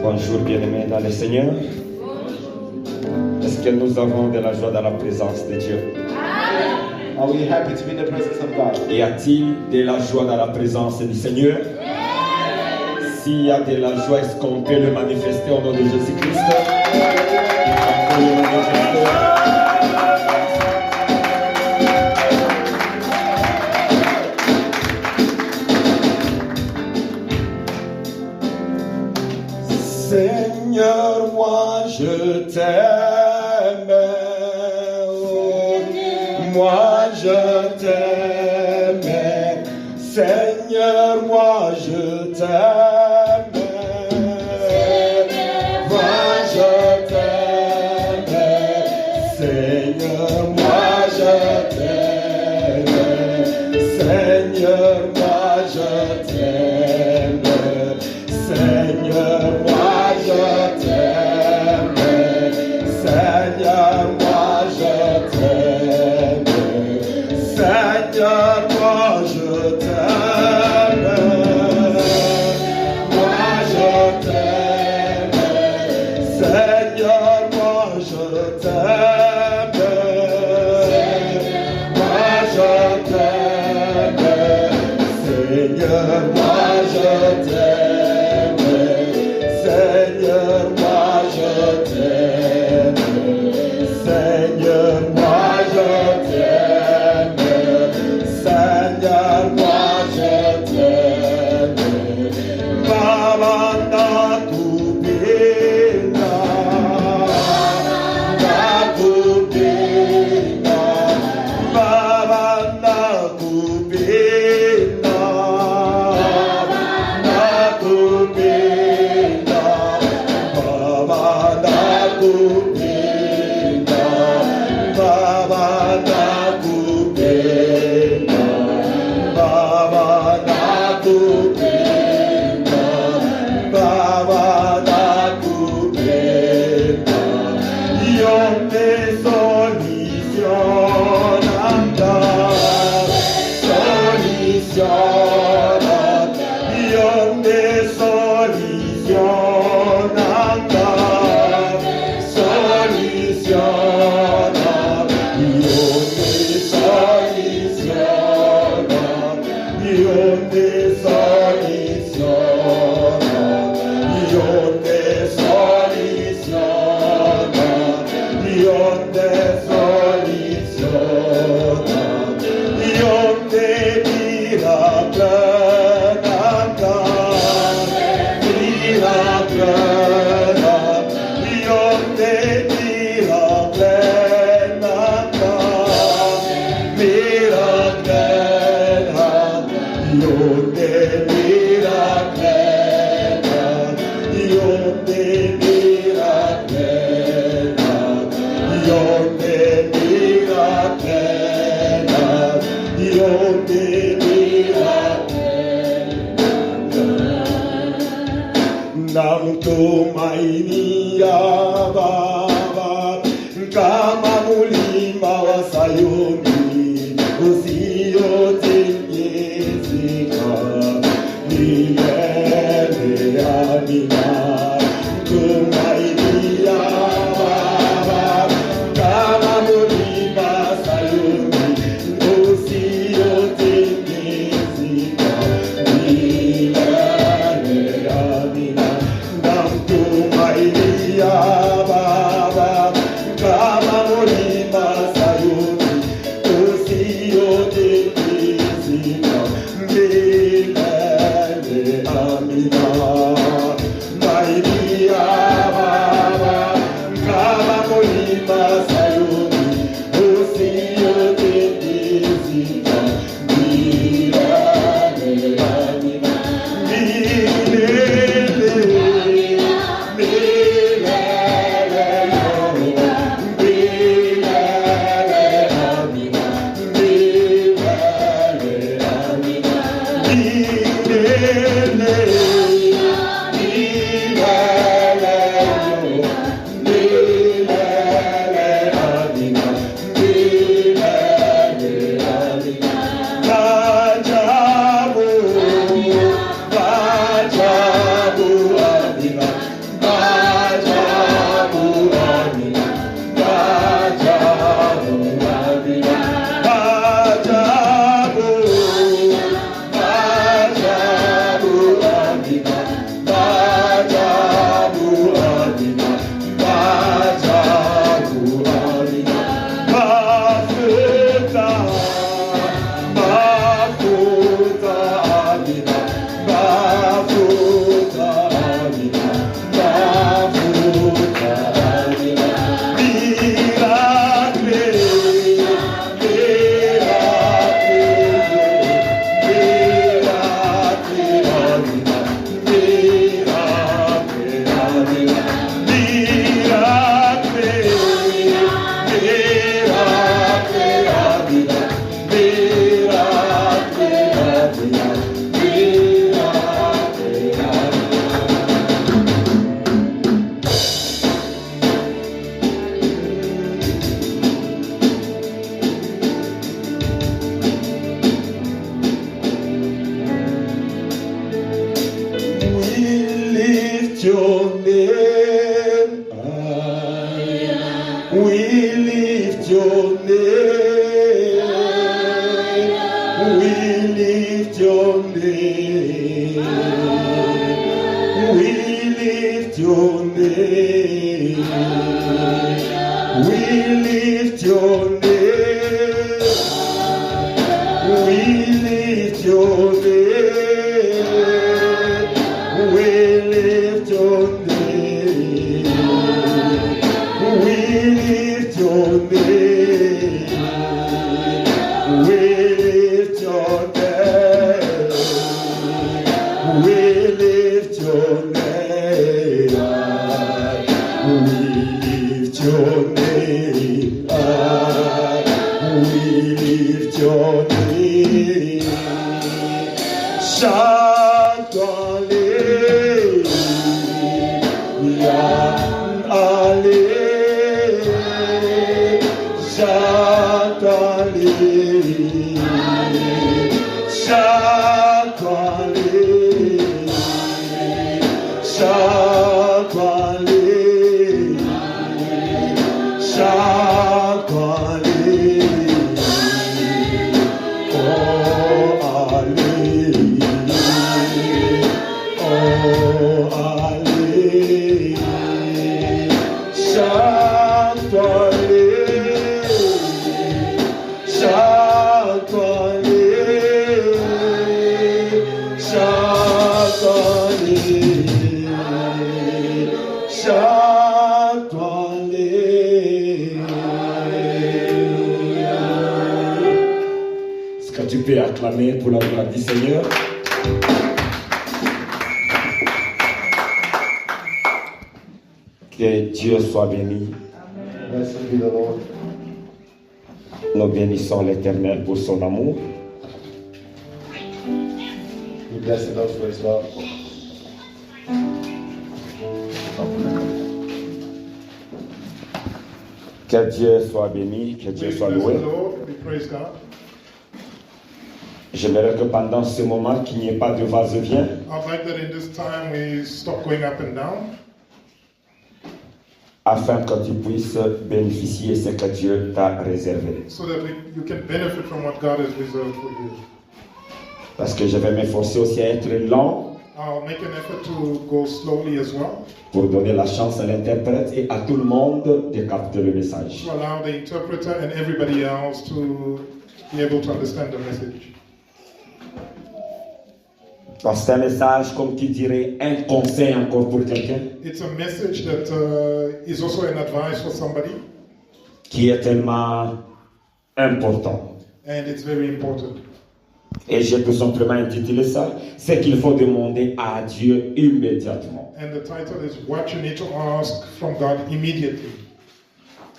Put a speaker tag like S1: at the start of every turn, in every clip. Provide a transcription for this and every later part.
S1: Bonjour bien-aimés dans le Seigneur. Est-ce que nous avons de la joie dans la présence de Dieu?
S2: Are we happy to be in the presence of God?
S1: Y a-t-il de la joie dans la présence du Seigneur? S'il y a de la joie, est-ce qu'on peut le manifester au nom de Jésus-Christ? On peut le manifester. Seigneur, moi je t'aime, oh, moi je t'aime, Seigneur, moi je t'aime, moi je t'aime, Seigneur, moi je t'aime, Seigneur, moi je t'aime, Seigneur, moi je t'aime, Seigneur, moi je t'aime, Seigneur, moi je t'aime, moi je t'aime, Seigneur, moi je t'aime, moi je t'aime, Seigneur, moi je t'aime. Seigneur, moi je t'aime, Seigneur, moi je t'aime, Seigneur, moi je t'aime, Baba nakupenda, nakupenda, Baba nakupenda, nakupenda. Baba nakupenda, Baba nakupenda, Baba nakupenda, Baba nakupenda. Io te solizionata, solizionata, io te solizionata. Namtumainia Baba kama mulima wa Sayuni usiotingizika milele. Amina. Tumainia Baba kama mulima Sayuni usiotingizika milele. Amina. Namtumainia Baba kama mulima Sayuni usiotingizika milele. Amina. Mainia Baba kama mulima Sayuni usiotingizika milele. Amina. your name high. We lift your name. We lift your name. We lift your name. We lift your name. We lift your name. We lift your name. We lift your name. We lift your name. We lift your name. We lift your name. We lift your name. Shout hallelujah, hallelujah. Shout hallelujah, shout hallelujah, shout hallelujah, shout hallelujah. Oh, hallelujah. Oh, hallelujah. Shout hallelujah. Shout hallelujah. Shout hallelujah. Shout hallelujah. Est-ce que tu peux acclamer pour la gloire du Seigneur? Que Dieu soit béni.
S2: Blessed be the Lord.
S1: Nous bénissons l'Éternel pour son amour.
S2: We bless the Lord for his love.
S1: Que Dieu soit béni, que Dieu
S3: We
S1: soit
S3: bless
S1: loué.
S3: the Lord, we praise God.
S1: J'aimerais que pendant ce moment, qu'il n'y ait pas de va-et-vient,
S3: I'd like that in this time we stop going up and down
S1: afin que tu puisses bénéficier de ce que Dieu t'a réservé.
S3: so that you can benefit from what God has reserved for you.
S1: Parce que je vais m'efforcer aussi à être lent
S3: I'll make an effort to go slowly as well
S1: pour donner la chance à l'interprète et à tout le monde de capter le message.
S3: to allow the interpreter and everybody else to be able to understand the message.
S1: Donc c'est un message, comme qui dirait, un conseil encore pour quelqu'un
S3: It's a message that is also an advice for somebody,
S1: qui est tellement important.
S3: and it's very important.
S1: Et j'ai tout simplement intitulé ça, c'est qu'il faut demander à Dieu immédiatement.
S3: And the title is What You Need to Ask from God Immediately.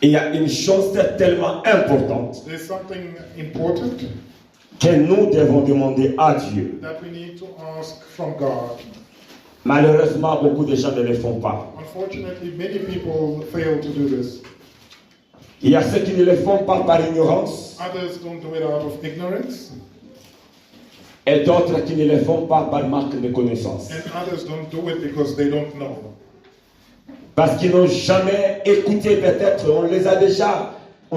S1: Et il y a une chose tellement importante
S3: There's something important
S1: que nous devons demander à Dieu.
S3: that we need to ask from God.
S1: Malheureusement, beaucoup de gens ne le font pas.
S3: Unfortunately, many people fail to do this.
S1: Il y a ceux qui ne le font pas par ignorance
S3: Others don't do it out of ignorance,
S1: et d'autres qui ne le font pas par manque de connaissance.
S3: and others don't do it because they don't know.
S1: Parce qu'ils n'ont jamais écouté, peut-être, on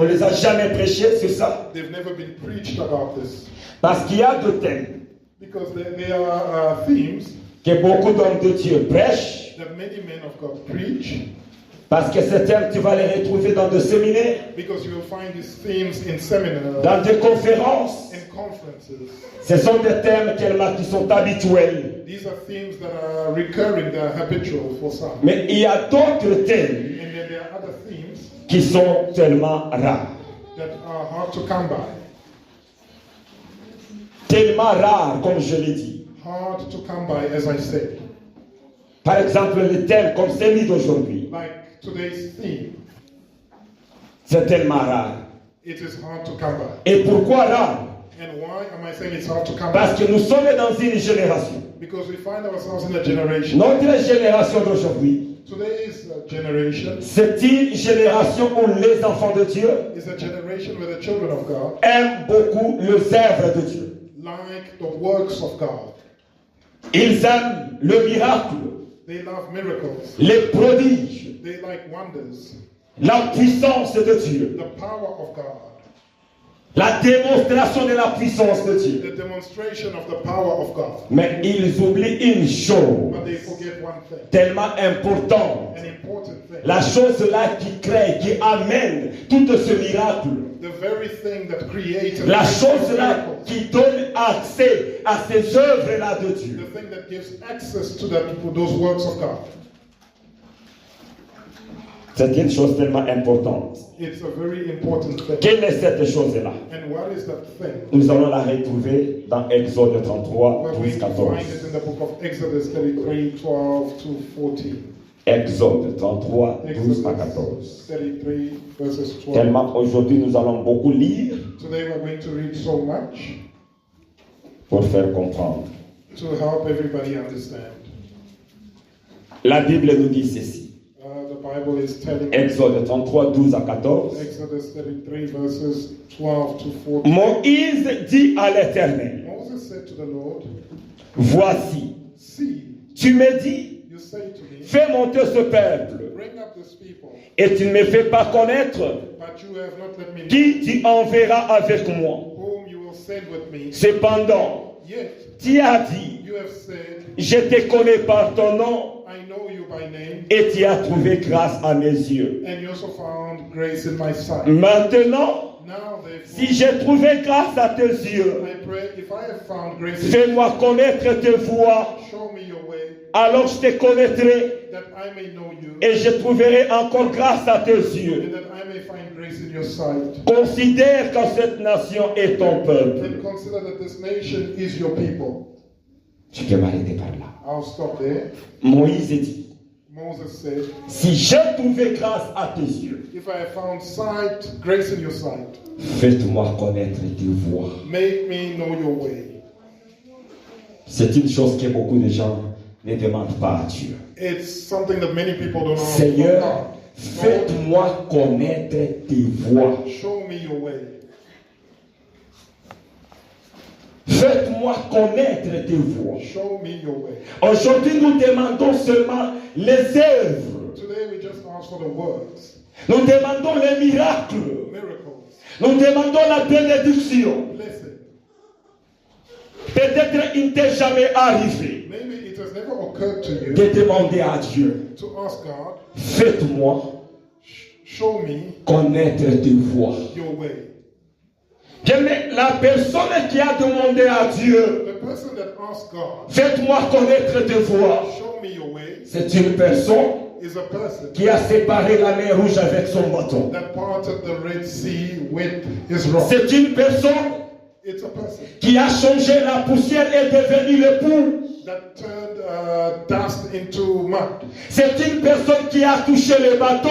S1: les a jamais prêché sur ça.
S3: They've never been preached about this.
S1: Parce qu'il y a deux thèmes
S3: Because there are themes
S1: que beaucoup d'hommes de Dieu prêchent.
S3: that many men of God preach,
S1: Parce que ces thèmes, tu vas les retrouver dans des séminaires,
S3: because you will find these themes in seminars,
S1: dans des conférences.
S3: in conferences.
S1: Ce sont des thèmes qui sont habituels.
S3: These are themes that are recurring, they are habitual for some.
S1: Mais il y a d'autres thèmes
S3: And then there are other themes
S1: qui sont tellement rares.
S3: that are hard to come by.
S1: Tellement rares, comme je l'ai dit.
S3: Hard to come by, as I said.
S1: Par exemple, le thème comme celui d'aujourd'hui,
S3: Like today's theme,
S1: c'est tellement rare.
S3: it is hard to come by.
S1: Et pourquoi rare?
S3: And why am I saying it's hard to come
S1: Parce
S3: by?
S1: que nous sommes dans une génération.
S3: Because we find ourselves in a generation.
S1: Notre génération d'aujourd'hui,
S3: Today's generation
S1: c'est une génération où les enfants de Dieu
S3: is a generation where the children of God
S1: aiment beaucoup les œuvres de Dieu.
S3: like the works of God.
S1: Ils aiment le miracle.
S3: They love miracles.
S1: les prodiges,
S3: They like wonders.
S1: la puissance de Dieu,
S3: The power of God.
S1: la démonstration de la puissance de Dieu.
S3: The demonstration of the power of God.
S1: Mais ils oublient une chose
S3: But they forget one thing.
S1: tellement importante.
S3: An important thing.
S1: La chose là qui crée, qui amène tout ce miracle.
S3: The very thing that creates and
S1: La
S3: makes
S1: chose
S3: those
S1: là
S3: miracles.
S1: qui donne accès à ces œuvres là de Dieu.
S3: The thing that gives access to those works of God.
S1: C'est une chose tellement importante.
S3: It's a very important thing.
S1: Quelle est cette chose-là?
S3: And what is that thing?
S1: Nous allons la retrouver dans Exode 33,
S3: Well,
S1: 12,
S3: we
S1: 14.
S3: find it in the book of Exodus 33, 12 to 14.
S1: Exode 33, 12
S3: Exodus
S1: à 14.
S3: 33, verses 12.
S1: Tellement aujourd'hui nous allons beaucoup lire
S3: Today we're going to read so much
S1: pour faire comprendre.
S3: to help everybody understand.
S1: La Bible nous dit ceci.
S3: The Bible is telling us,
S1: Exode 33, 12 à 14.
S3: Exodus 33, verses 12 to 14.
S1: Moïse dit à l'Éternel,
S3: Moses said to the Lord,
S1: voici,
S3: see,
S1: tu me dis,
S3: you say to me,
S1: fais monter ce peuple,
S3: bring up this people,
S1: et tu ne me fais pas connaître
S3: but you have not let me know
S1: qui tu enverras avec moi.
S3: whom you will send with me.
S1: Cependant,
S3: Yet
S1: tu as dit,
S3: you have said,
S1: je te connais par ton nom,
S3: I know you by name,
S1: et tu as trouvé grâce à mes yeux.
S3: and you also found grace in my sight.
S1: Maintenant,
S3: Now therefore,
S1: si j'ai trouvé grâce à tes yeux,
S3: I pray, if I have found grace in
S1: fais-moi connaître tes voies,
S3: show me your way,
S1: alors je te connaîtrai
S3: that I may know you,
S1: et je trouverai encore grâce à tes yeux.
S3: and that I may find grace in your sight.
S1: Considère que cette nation est ton peuple.
S3: And consider that this nation is your people.
S1: Je peux m'arrêter par là.
S3: I'll stop there.
S1: Moïse dit,
S3: Moses said,
S1: si j'ai trouvé grâce à tes yeux,
S3: if I have found sight, grace in your sight,
S1: faites-moi connaître tes voies.
S3: make me know your way.
S1: C'est une chose que beaucoup de gens ne demandent pas à Dieu.
S3: It's something that many people don't know.
S1: Seigneur, faites-moi connaître tes voies.
S3: Show me your way.
S1: Faites-moi connaître tes voies.
S3: Show me your way.
S1: Aujourd'hui, nous demandons seulement les œuvres.
S3: Today we just ask for the words,
S1: Nous demandons les miracles.
S3: miracles,
S1: Nous demandons la bénédiction.
S3: blessing.
S1: Peut-être il ne t'est jamais arrivé
S3: Maybe it has never occurred to you
S1: de demander à Dieu,
S3: to ask God,
S1: faites-moi
S3: show me
S1: connaître tes voies.
S3: your way.
S1: La personne qui a demandé à Dieu,
S3: The person that asked God,
S1: faites-moi connaître tes voies,
S3: show me your way,
S1: c'est une personne
S3: is a person
S1: qui a séparé la mer Rouge avec son bâton.
S3: that parted the Red Sea with his rod.
S1: C'est une personne
S3: It's a person
S1: qui a changé la poussière et devenu l'époux.
S3: that turned dust into mud.
S1: C'est une personne qui a touché le bâton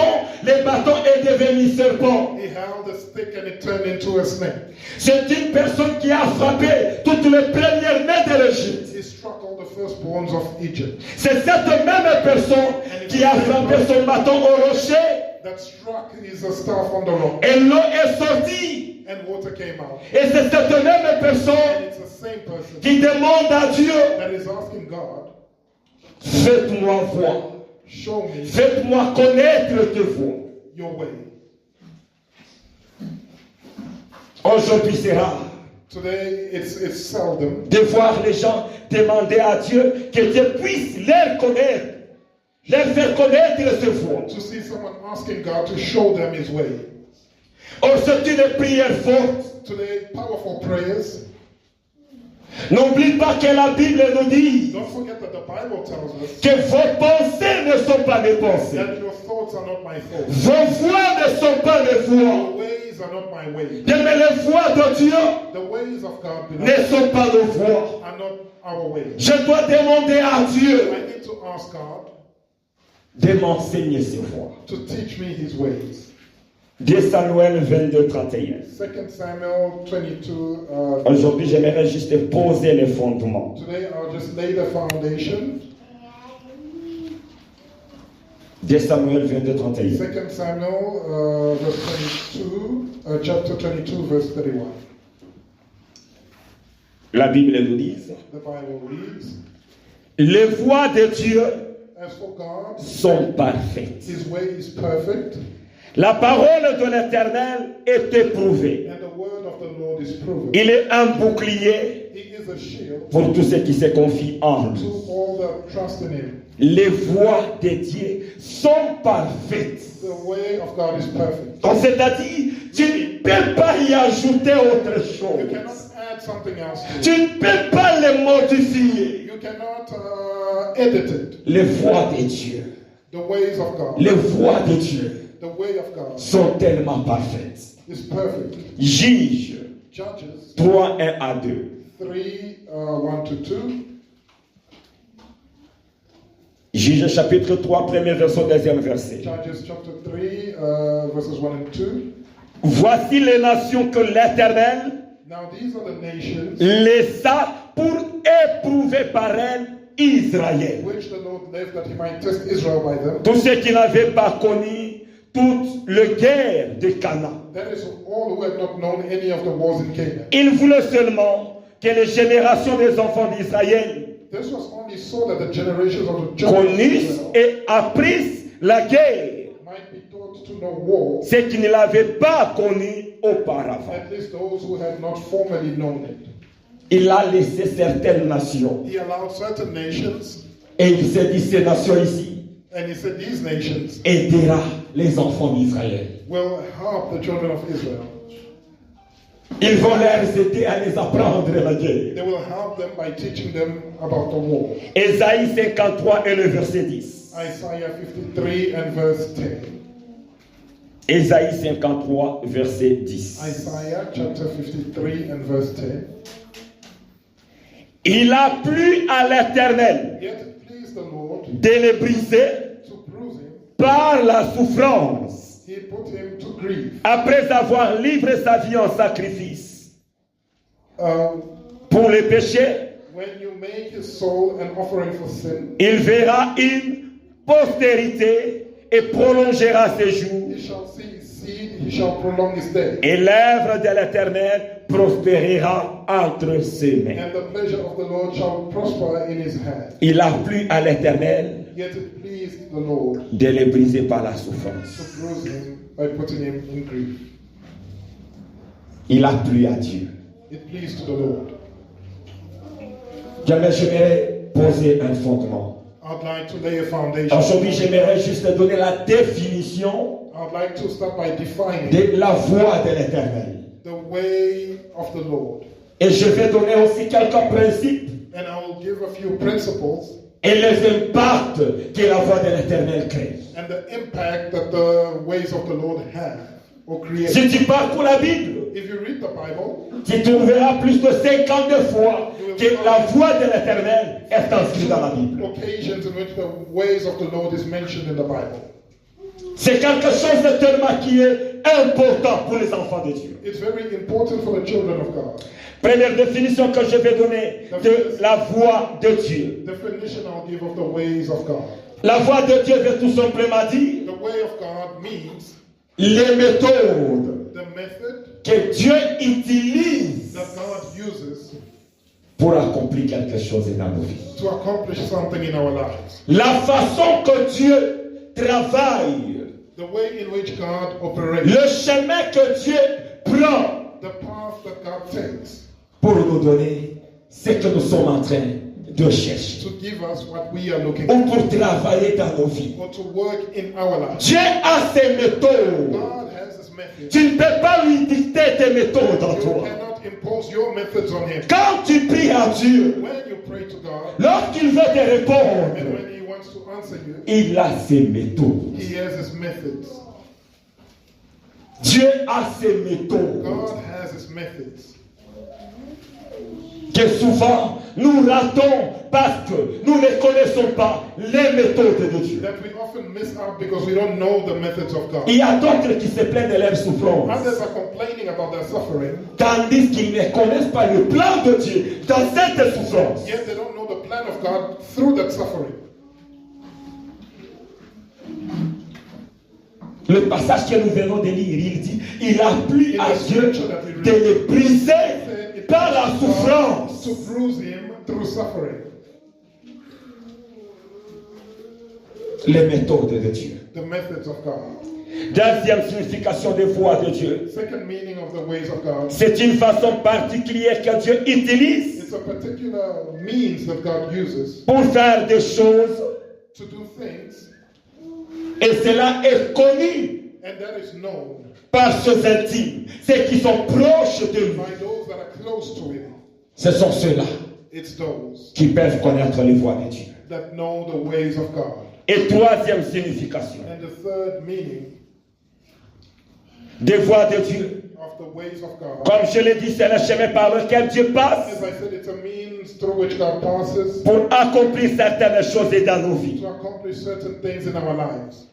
S1: est devenu serpent.
S3: He held a stick and it turned into a snake.
S1: C'est une personne qui a frappé toutes les premières mères de l'Égypte.
S3: He struck all the firstborns of Egypt.
S1: C'est cette même personne qui a frappé son bâton au rocher
S3: That struck his staff on the rock,
S1: et l'eau est sortie.
S3: and water came out.
S1: Et c'est cette même
S3: And
S1: personne
S3: it's the same person
S1: qui demande à Dieu,
S3: that is asking God,
S1: faites-moi voir,
S3: show me
S1: faites-moi connaître tes voies.
S3: your way.
S1: Aujourd'hui c'est rare
S3: Today it's seldom
S1: de voir les gens demander à Dieu que Dieu puisse les connaître, leur faire connaître ses voies.
S3: to see someone asking God to show them his way.
S1: Oh, c'est une prière forte.
S3: Today, powerful prayers.
S1: N'oublie pas que la Bible nous dit
S3: Don't forget that the Bible tells us
S1: que vos pensées ne sont pas mes pensées.
S3: that your thoughts are not my thoughts.
S1: Vos voies ne sont pas mes
S3: Your
S1: voies.
S3: ways are not my ways.
S1: Mais les voies de Dieu
S3: The ways of God
S1: ne sont pas nos voies.
S3: are not our ways.
S1: Je dois demander à Dieu
S3: I need to ask God
S1: de m'enseigner ses voies.
S3: to teach me his ways.
S1: 2 Samuel 22, 31.
S3: 2 Samuel 22.
S1: Aujourd'hui, j'aimerais juste poser les fondements.
S3: Today I'll just lay the foundation.
S1: 2 Samuel 22, 31.
S3: 2 Samuel verse 22, chapter 22, verse 31.
S1: La Bible nous dit,
S3: The Bible reads,
S1: les voies de Dieu
S3: As for God,
S1: sont parfaites.
S3: His way is perfect,
S1: La parole de l'Éternel est éprouvée.
S3: and the word of the Lord is proven.
S1: Il est un bouclier
S3: He is a shield
S1: pour tous ceux qui se confient en lui.
S3: to all that trust in Him.
S1: Les voies de Dieu sont parfaites.
S3: The way of God is perfect.
S1: Donc, c'est-à-dire, tu ne peux pas y ajouter autre
S3: You
S1: chose.
S3: cannot add something else to
S1: Tu
S3: it.
S1: ne peux pas le modifier.
S3: You cannot edit it.
S1: Les voies de Dieu,
S3: The ways of God,
S1: les voies de Dieu
S3: the way of God
S1: sont tellement parfaites.
S3: is perfect.
S1: Juge
S3: Judges
S1: 3, 1 à 2.
S3: 3, 1 to 2.
S1: Juge chapitre 3, premier verset, deuxième verset.
S3: Judges chapter 3, verses 1 and 2.
S1: Voici les nations que l'Éternel
S3: Now these are the nations
S1: laissa pour éprouver par elles Israël.
S3: which the Lord left that He might test Israel by them.
S1: Tous ceux qui n'avaient pas connu toute la guerre de Canaan.
S3: That is all who had not known any of the wars in Canaan.
S1: Il voulait seulement que les générations des enfants d'Israël
S3: This was only so that the generations of the children of
S1: connissent
S3: Israel
S1: et apprissent la guerre,
S3: might be taught to know war,
S1: ceux qui ne l'avaient pas connu auparavant.
S3: at least those who had not formerly known it.
S1: Il a laissé certaines nations
S3: He allowed certain nations,
S1: et il s'est dit ces nations ici
S3: and He said these nations
S1: aidera les enfants d'Israël.
S3: will help the children of Israel.
S1: Ils vont les aider à les apprendre la guerre.
S3: They will help them by teaching them about the war.
S1: Ésaïe 53 et le verset 10.
S3: Isaiah 53 and verse 10.
S1: Ésaïe 53 verset 10.
S3: Isaiah chapter 53 and verse 10.
S1: Il a plu à l'Éternel
S3: Yet it pleased the Lord
S1: de les briser
S3: to bruise him.
S1: par la souffrance,
S3: He put him to grief.
S1: après avoir livré sa vie en sacrifice
S3: Um,
S1: pour les péchés.
S3: when you make his soul an offering for sin,
S1: Il verra une postérité et prolongera ses jours.
S3: he shall see his seed, he shall prolong his days.
S1: Et l'œuvre de l'Éternel prospérera entre ses mains.
S3: And the pleasure of the Lord shall prosper in his hand.
S1: Il a plu à l'Éternel
S3: Yet it pleased the Lord
S1: de les briser par la
S3: to
S1: souffrance.
S3: bruise him by putting him in grief.
S1: Il a plu à Dieu.
S3: It pleased the Lord.
S1: J'aimerais poser un fondement.
S3: I'd like to lay a foundation.
S1: Aujourd'hui, j'aimerais juste donner la définition
S3: I'd like to start by defining
S1: de la voie de l'Éternel.
S3: the way of the Lord.
S1: Et je vais donner aussi quelques principes
S3: And I will give a few principles
S1: et les impacts que la voie de l'Éternel crée.
S3: and the impact that the ways of the Lord have or create.
S1: Si tu parcours la Bible,
S3: If you read the Bible,
S1: tu trouveras plus de 52 fois que la voie de l'Éternel est inscrite dans la Bible.
S3: occasions in which the ways of the Lord is mentioned in the Bible.
S1: C'est quelque chose de tellement qui est important pour les enfants de Dieu.
S3: It's very important for the children of God.
S1: Première définition que je vais donner de la voie de Dieu.
S3: Definition I'll give of the ways of God.
S1: La voie de Dieu veut tout simplement dire
S3: The way of God means
S1: les méthodes
S3: the method
S1: que Dieu utilise
S3: that God uses
S1: pour accomplir quelque chose dans nos vies.
S3: to accomplish something in our lives.
S1: La façon que Dieu travaille,
S3: The way in which God operates.
S1: le chemin que Dieu prend
S3: The path that God takes
S1: pour nous donner ce que nous sommes en train de chercher.
S3: to give us what we are looking
S1: Ou
S3: for.
S1: pour travailler dans nos vies.
S3: Or to work in our lives.
S1: Dieu a ses méthodes.
S3: God has his methods.
S1: Tu ne peux pas lui dicter tes méthodes en
S3: You
S1: toi.
S3: cannot impose your methods on him.
S1: Quand tu pries à Dieu,
S3: When you pray to God,
S1: lorsqu'il veut te
S3: and
S1: répondre,
S3: when he wants to answer you,
S1: il a ses méthodes.
S3: he has his methods.
S1: Dieu a ses méthodes.
S3: God has his methods.
S1: Que souvent nous ratons parce que nous ne connaissons pas les méthodes de Dieu.
S3: That we often miss out because we don't know the methods of God.
S1: Il y a d'autres qui se plaignent de leur souffrance,
S3: Others are complaining about their suffering,
S1: tandis qu'ils ne connaissent pas le plan de Dieu dans cette souffrance.
S3: yet they don't know the plan of God through that suffering.
S1: Le passage que nous venons de lire, il dit, il a plu à Dieu de les briser par la souffrance.
S3: To bruise him through suffering.
S1: Les méthodes de Dieu.
S3: The methods of God.
S1: Deuxième signification des voies de Dieu.
S3: Second meaning of the ways of God.
S1: C'est une façon particulière que Dieu utilise
S3: It's a particular means that God uses
S1: pour faire des choses,
S3: to do things,
S1: et cela est connu
S3: and that is known
S1: par ceux intimes, ceux qui sont proches de lui.
S3: by those that are close to Him.
S1: Ce sont ceux-là
S3: It's those
S1: qui peuvent connaître les voies de Dieu.
S3: that know the ways of God.
S1: Et troisième signification
S3: And the third meaning
S1: des voies de Dieu.
S3: of the ways of God,
S1: Comme je l'ai dit, c'est le chemin par lequel Dieu passe
S3: as I said, it's a means through which God passes
S1: pour accomplir certaines choses dans nos vies.
S3: to accomplish certain things in our lives.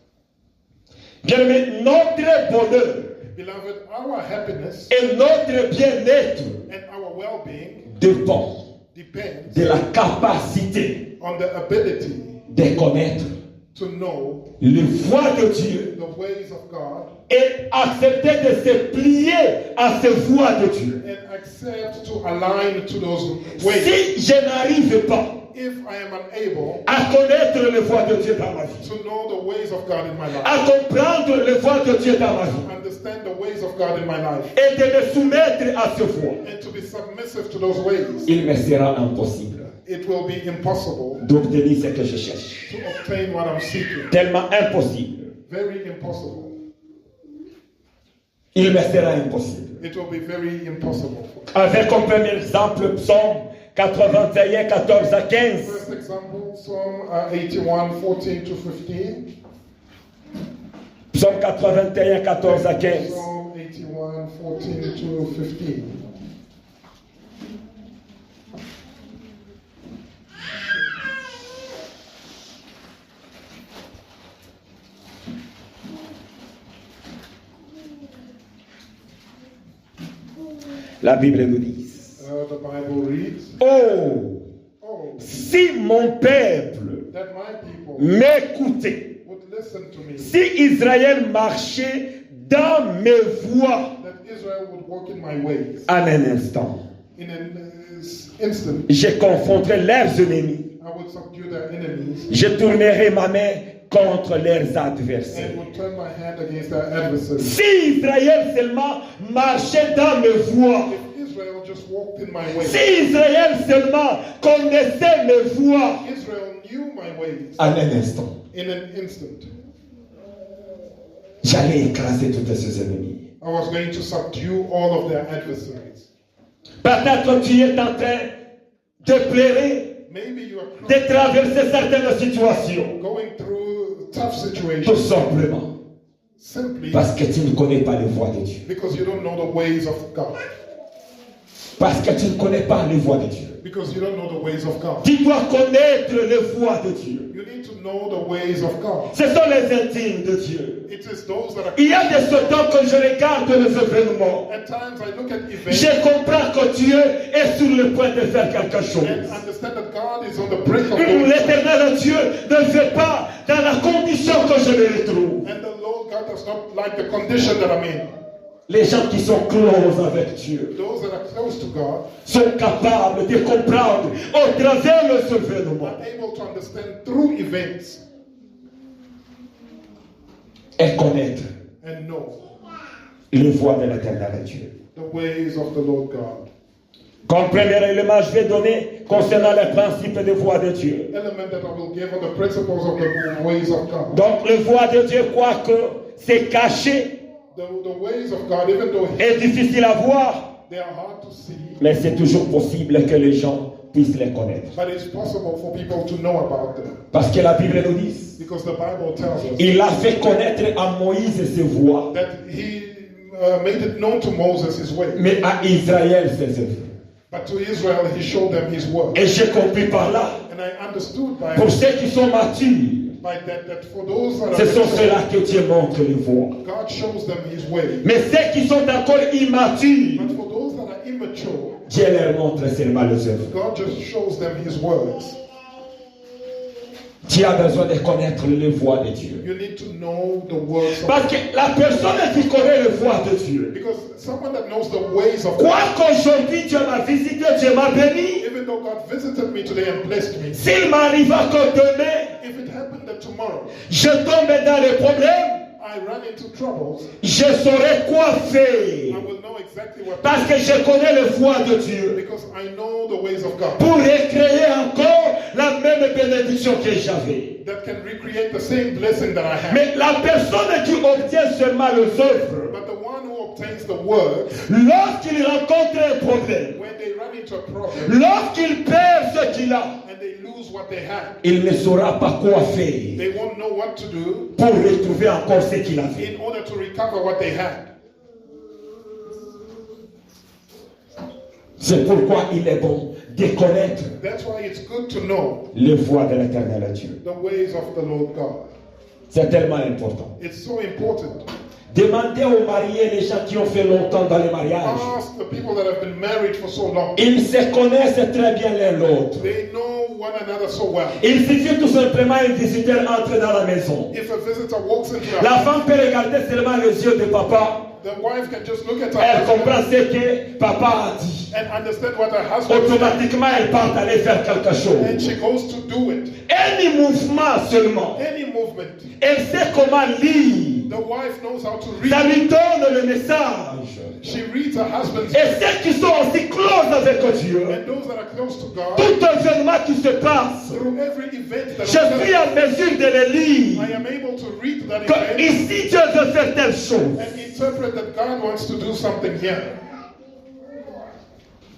S1: Bien-aimés, notre bonheur
S3: Beloved, our happiness
S1: et notre bien-être
S3: and our well-being
S1: dépend
S3: depends
S1: de la capacité
S3: on the ability
S1: de connaître
S3: to know
S1: les voies de Dieu
S3: the ways of God
S1: et accepter de se plier à ces voies de Dieu.
S3: and accept to align to those ways.
S1: Si je n'arrive pas
S3: If I am unable
S1: à connaître les voies de Dieu dans ma vie,
S3: to know the ways of God in my life,
S1: à comprendre les voies de Dieu dans ma vie,
S3: understand the ways of God in my life,
S1: et de me soumettre à ces voies,
S3: and to be submissive to those ways,
S1: il me sera impossible
S3: it will be impossible
S1: d'obtenir ce que je cherche.
S3: to obtain what I'm seeking.
S1: Tellement impossible.
S3: Very impossible.
S1: Il me sera impossible.
S3: It will be very impossible.
S1: Avec comme premier exemple, Psaume 81, 14 à 15.
S3: First example, Psalm 81, 14 to 15.
S1: Psaume 81, 14 à 15.
S3: Psalm 81, 14 to 15.
S1: La Bible nous dit,
S3: The Bible reads,
S1: oh,
S3: oh,
S1: si mon peuple
S3: that my people
S1: m'écoutait,
S3: would listen to me,
S1: si Israël marchait dans mes voies,
S3: that Israel would walk in my ways.
S1: en un instant,
S3: In an instant,
S1: je confronterai leurs ennemis,
S3: I would subdue their enemies
S1: je tournerai ma main contre leurs adversaires.
S3: and would turn my hand against their adversaries.
S1: Si Israël seulement marchait dans mes voies,
S3: If Israel just walked in my ways,
S1: si Israël seulement connaissait mes voies,
S3: Israel knew my ways
S1: en un instant,
S3: in an instant,
S1: j'allais écraser tous ces ennemis.
S3: I was going to subdue all of their adversaries.
S1: Peut-être tu es en train de pleurer,
S3: Maybe you are
S1: de traverser certaines situations,
S3: going through tough
S1: tout
S3: situations
S1: simplement
S3: simply
S1: parce que tu ne connais pas les voies de Dieu.
S3: because you don't know the ways of God.
S1: Parce que tu ne connais pas les voies de Dieu.
S3: Because you don't know the ways of God.
S1: Tu dois connaître les voies de Dieu.
S3: You need to know the ways of God.
S1: Ce sont les intimes de Dieu.
S3: It is those that are.
S1: Il y a des temps que je regarde les événements.
S3: At times I look at events
S1: Je comprends que Dieu est sur le point de faire quelque chose.
S3: and understand that God is on the brink of doing something.
S1: L'éternel Dieu ne fait pas dans la condition que je me retrouve.
S3: And the Lord God does not like the condition that I'm in.
S1: Les gens qui sont close avec Dieu
S3: Those that are close to God
S1: sont capables de comprendre au travers les événements
S3: are able to understand through events
S1: et connaître
S3: and know
S1: les voies de l'éternel Dieu.
S3: the ways of the Lord God.
S1: Comme premier élément, je vais donner concernant les principes des voies de Dieu.
S3: Element that I will give are the principles of the ways of God.
S1: Donc, les voies de Dieu, quoique c'est caché
S3: The ways of God, even though
S1: et difficile à voir,
S3: they are hard to see,
S1: mais c'est toujours possible que les gens puissent les connaître.
S3: but it's possible for people to know about them.
S1: Parce que la Bible nous dit,
S3: Because the Bible tells us
S1: il a fait connaître à Moïse ses voies,
S3: that he made it known to Moses his way.
S1: mais à Israël ses œuvres.
S3: But to Israel, he showed them his word.
S1: Et j'ai compris par là,
S3: And I understood
S1: pour ceux qui sont matures,
S3: by that for those that
S1: ce sont
S3: are
S1: ceux-là que Dieu montre les voies.
S3: God shows them his way.
S1: Mais ceux qui sont encore immatures,
S3: But for those that are immature,
S1: Dieu leur montre seulement les œuvres.
S3: God just shows them his words.
S1: Tu as besoin de connaître les voies de Dieu.
S3: You need to know the words of
S1: Parce que la personne qui connaît les voies de Dieu,
S3: because someone that knows the ways of
S1: quoi
S3: God,
S1: qu'aujourd'hui Dieu m'a visité, Dieu m'a béni,
S3: even though God visited me today and blessed me,
S1: s'il m'arriva que demain,
S3: if it happened that tomorrow
S1: je tombe dans les problèmes,
S3: I run into troubles,
S1: je saurai quoi
S3: I
S1: faire.
S3: will know exactly what to
S1: Parce que je connais le voie de
S3: do
S1: Dieu.
S3: because I know the ways of God
S1: Pour recréer encore la même bénédiction que j'avais.
S3: that can recreate the same blessing that I have.
S1: Mais la personne qui obtient seulement les œuvres,
S3: But the one who obtains the word,
S1: lorsqu'il rencontre un problème,
S3: when they run into a problem
S1: lorsqu'il perd ce qu'il a,
S3: and they lose what they have,
S1: il ne saura pas quoi faire
S3: they won't know what to do
S1: pour retrouver encore ce qu'il avait.
S3: in order to recover what they had.
S1: C'est pourquoi il est bon de connaître
S3: That's why it's good to know
S1: les voies de l'éternel Dieu.
S3: the ways of the Lord God.
S1: C'est tellement important.
S3: It's so important.
S1: Demandez aux mariés, les gens qui ont fait longtemps dans les mariages.
S3: Ask the people that have been married for so long.
S1: Ils se connaissent très bien l'un l'autre.
S3: They know one another so well.
S1: Il suffit tout simplement un visiteur entre dans la maison.
S3: If a visitor walks into a
S1: La
S3: house,
S1: femme peut regarder seulement les yeux de papa.
S3: the wife can just look at her
S1: Elle
S3: husband
S1: comprend ce que papa a dit.
S3: and understand what her husband said,
S1: Automatiquement, elle part aller faire quelque
S3: and
S1: chose.
S3: she goes to do it.
S1: Un mouvement seulement.
S3: Any movement,
S1: Elle sait comment lire.
S3: the wife knows how to
S1: Ça
S3: read.
S1: lui donne le message.
S3: She reads her husband's
S1: Et ceux qui sont aussi close avec Dieu,
S3: and those that are close to God,
S1: tout événement qui se passe,
S3: through every event that
S1: je suis en mesure de le lire.
S3: I am able to read that
S1: Que
S3: event
S1: ici Dieu veut faire telle chose.
S3: and interpret that God wants to do something here.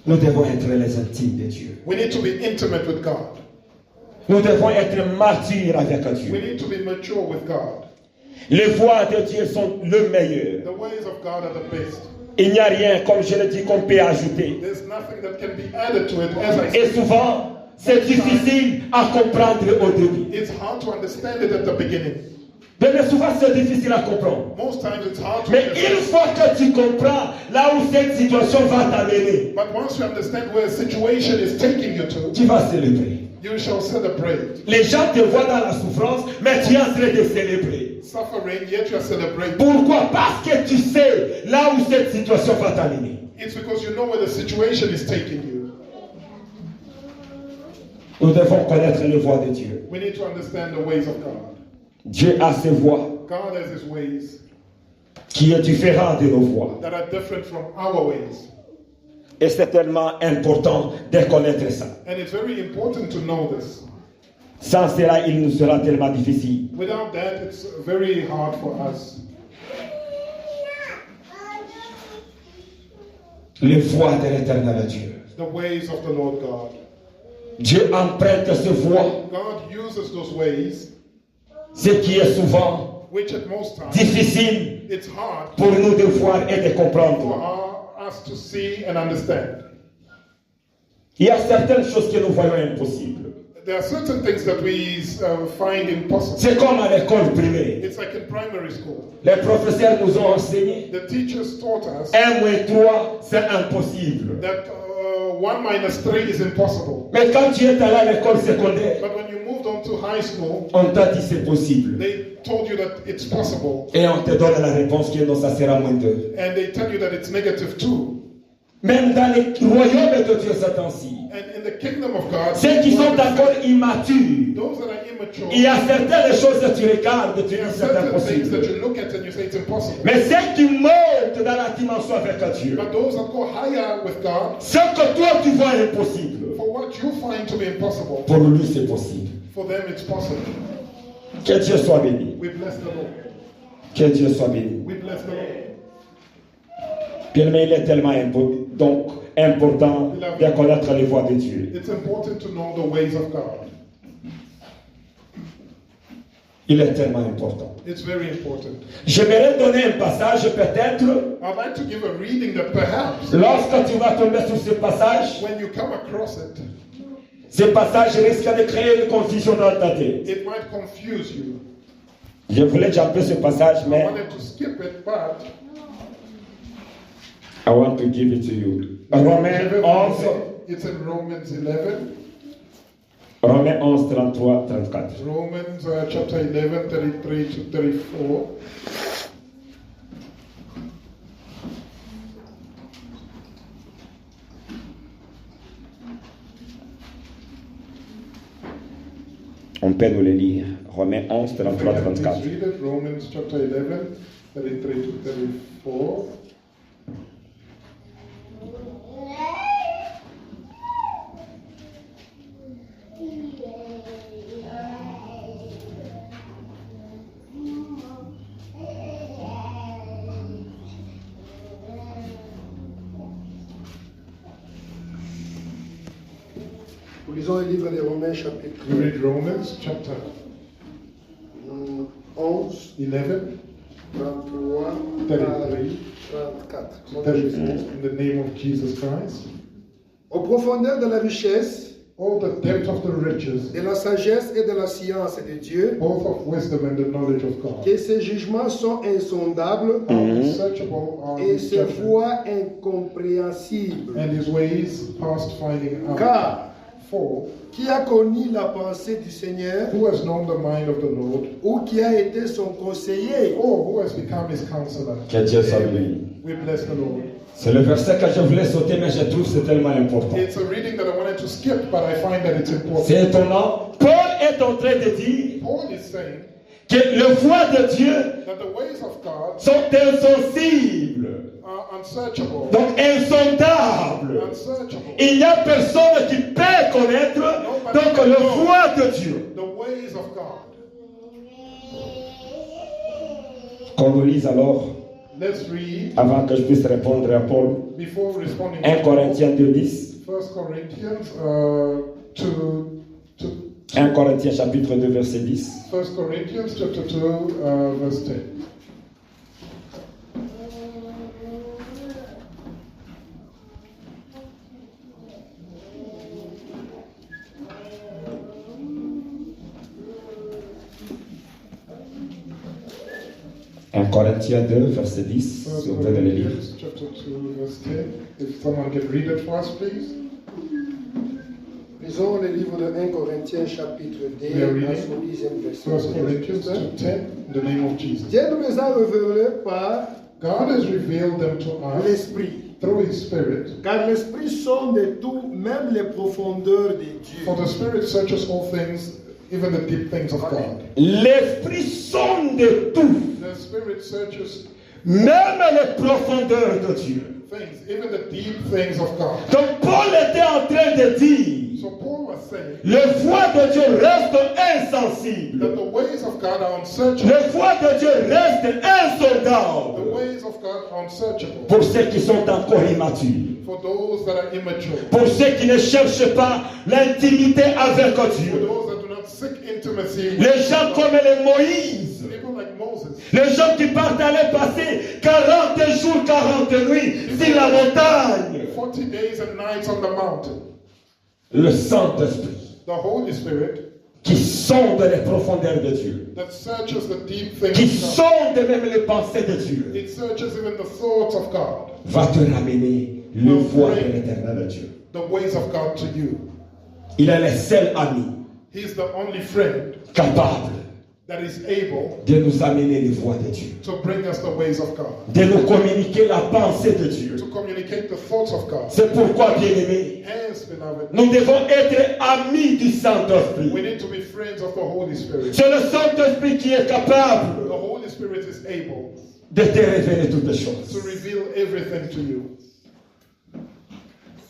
S1: Nous devons être les intimes de Dieu.
S3: We need to be intimate with God.
S1: Nous devons être martyrs avec
S3: We
S1: Dieu.
S3: need to be mature with God.
S1: Les voies de Dieu sont le meilleur.
S3: The ways of God are the best.
S1: Il n'y a rien, comme je le dis, qu'on peut ajouter.
S3: There's nothing that can be added to it. As I
S1: Et
S3: said,
S1: souvent, c'est difficile à comprendre au début.
S3: it's hard to understand it at the beginning.
S1: Mais souvent, c'est difficile à comprendre.
S3: Most times it's hard to
S1: Mais une
S3: understand.
S1: fois que tu comprends là où cette situation va t'amener,
S3: But once you understand where a situation is taking you to,
S1: tu vas célébrer.
S3: you shall celebrate.
S1: Les gens te voient dans la souffrance, mais tu es en train de célébrer.
S3: Suffering, yet you are celebrating.
S1: Pourquoi? Parce que tu sais là où cette situation va t'amener.
S3: It's because you know where the situation is taking you.
S1: Nous devons connaître les voies de Dieu.
S3: We need to understand the ways of God.
S1: Dieu a ses voies
S3: God has His ways
S1: qui est différent de nos voies.
S3: that are different from our ways.
S1: Et c'est tellement important de connaître ça.
S3: And it's very important to know this.
S1: Sans cela, il nous sera tellement difficile.
S3: Without that, it's very hard for us.
S1: Les voies de l'éternel Dieu.
S3: The ways of the Lord God.
S1: Dieu emprunte ces voies,
S3: God uses those ways,
S1: ce qui est souvent
S3: which at most times
S1: difficile
S3: it's hard
S1: pour nous de voir et de
S3: for
S1: comprendre.
S3: us to see and understand.
S1: Il y a certaines choses que nous voyons impossibles.
S3: There are certain things that we find impossible.
S1: C'est comme à l'école primaire.
S3: It's like in primary school.
S1: Les professeurs nous ont enseigné
S3: The teachers taught us
S1: 1 moins 3, c'est impossible.
S3: that 1 minus 3 is impossible.
S1: Mais quand tu es allé à l'école secondaire,
S3: But when you moved on to high school,
S1: on t'a dit c'est possible.
S3: they told you that it's possible.
S1: Et on te donne la réponse que non, ça sera moins 2.
S3: And they tell you that it's negative 2.
S1: Même dans les royaumes de Dieu, c'est ainsi.
S3: And in the kingdom of God,
S1: Ceux qui sont encore immatures,
S3: those that are immature,
S1: il y a certaines choses que tu regardes, tu dis
S3: there are
S1: c'est
S3: certain things that
S1: impossible.
S3: you look at and you say it's impossible.
S1: Mais ceux qui montent dans la dimension avec Dieu,
S3: But those that go higher with God,
S1: ce que toi tu vois impossible,
S3: for what you find to be impossible,
S1: pour lui c'est possible.
S3: for them it's possible.
S1: Que Dieu soit béni.
S3: We bless the Lord.
S1: Que Dieu soit béni.
S3: We bless the Lord.
S1: Bien aimé, il est tellement important de connaître les voies de Dieu.
S3: It's important to know the ways of God.
S1: Il est tellement important.
S3: It's very important.
S1: J'aimerais donner un passage peut-être.
S3: I'd like to give a reading that perhaps
S1: Lorsque tu vas tomber sur ce passage,
S3: when you come across it,
S1: ce passage risque de créer une confusion dans ta tête.
S3: it might confuse you.
S1: Je voulais jumper ce passage,
S3: I
S1: mais
S3: wanted to skip it, but
S1: I want to give it to you. Romains 11,
S3: it's in Romans 11.
S1: Romains 11, 33, 34.
S3: Romans chapter 11, 33 to 34.
S1: On peut nous les lire. Romains 11, 33, 34.
S3: Please read it. Romans chapter 11, 33 to 34.
S4: Nous lisons le livre des Romains, chapitre
S3: We read Romans chapter
S4: 11,
S3: 11,
S4: 33 à 34.
S3: 34. In the name of Jesus Christ.
S4: Aux profondeurs de la richesse,
S3: All the depth of the riches,
S4: de la sagesse et de la science de Dieu,
S3: both of wisdom and the knowledge of God,
S4: que ses jugements sont insondables
S3: are unsearchable, are
S4: et
S3: his
S4: ses
S3: judgments,
S4: voies incompréhensibles.
S3: and his ways past finding out.
S4: Car
S3: For
S4: qui a connu la pensée du Seigneur,
S3: who has known the mind of the Lord,
S4: ou qui a été son conseiller?
S3: or who has become his counselor?
S1: Que Dieu soit béni.
S3: We bless the Lord.
S1: C'est le verset que je voulais sauter, mais je trouve que c'est tellement important.
S3: It's a reading that I wanted to skip, but I find that it's important.
S1: C'est étonnant. Paul est en train de dire
S3: Paul is saying
S1: que les voies de Dieu
S3: that the ways of God
S1: sont insensibles,
S3: are unsearchable.
S1: donc insondables.
S3: Unsearchable.
S1: Il n'y a personne qui peut connaître donc les voies de Dieu.
S3: The ways of God.
S1: Qu'on nous lise alors,
S3: Let's read
S1: avant que je puisse répondre à Paul,
S3: before responding
S1: 1
S3: to
S1: Corinthiens 2:10.
S3: 1 Corinthians
S1: 1 Corinthiens chapitre 2 verset 10.
S3: 1 Corinthians chapter 2 verse 10.
S1: Un Corinthiens 2 verset 10.
S3: 1
S1: Si vous pouvez le lire.
S3: Corinthians chapter 2 verse 10. If someone can read it for us, please.
S4: Lisons le livre de 1 Corinthiens, chapitre 2,
S3: We are
S4: à
S3: reading
S4: son 10e
S3: 1
S4: verset.
S3: Corinthians chapter 10, in the name of Jesus.
S4: Dieu nous les a révélés par
S3: God has revealed them to us
S4: l'Esprit.
S3: through His Spirit.
S4: Car l'Esprit sonde tout, même les profondeurs de Dieu.
S3: For the Spirit searches all things, even the deep things of God.
S1: L'esprit sonde tout,
S3: The Spirit searches
S1: même les profondeurs de Dieu.
S3: things, even the deep things of God.
S1: Donc Paul était en train de dire,
S3: So Paul was saying
S1: les voies de Dieu restent insensibles.
S3: that the ways of God are unsearchable.
S1: Les voies de Dieu restent
S3: The
S1: insondables
S3: ways of God are unsearchable.
S1: pour ceux qui sont encore immatures,
S3: For those that are immature.
S1: pour ceux qui ne cherchent pas l'intimité avec
S3: For
S1: Dieu.
S3: those that do not seek intimacy.
S1: Les gens comme les Moïse,
S3: People like Moses.
S1: les gens qui partent aller passer 40 jours, 40 nuits sur la montagne.
S3: 40 days and nights on the mountain.
S1: Le Saint-Esprit
S3: The Holy Spirit
S1: qui sonde les profondeurs de Dieu,
S3: that searches the deep
S1: qui
S3: things of God.
S1: sonde même les pensées de Dieu,
S3: It searches even the thoughts of God.
S1: va te ramener le voie de l'éternel Dieu.
S3: The ways of God to you.
S1: Il est le seul ami
S3: He's the only friend
S1: capable
S3: that is able
S1: de nous amener les voies de Dieu,
S3: to bring us the ways of God.
S1: de nous communiquer la pensée de Dieu.
S3: To communicate the thoughts of God.
S1: C'est pourquoi, bien-aimés,
S3: Hence, beloved,
S1: nous devons être amis du
S3: we
S1: Saint-Esprit.
S3: need to be friends of the Holy Spirit.
S1: C'est le Saint-Esprit qui est capable
S3: The Holy Spirit is able
S1: de te révéler toutes les
S3: to
S1: choses.
S3: reveal everything to you.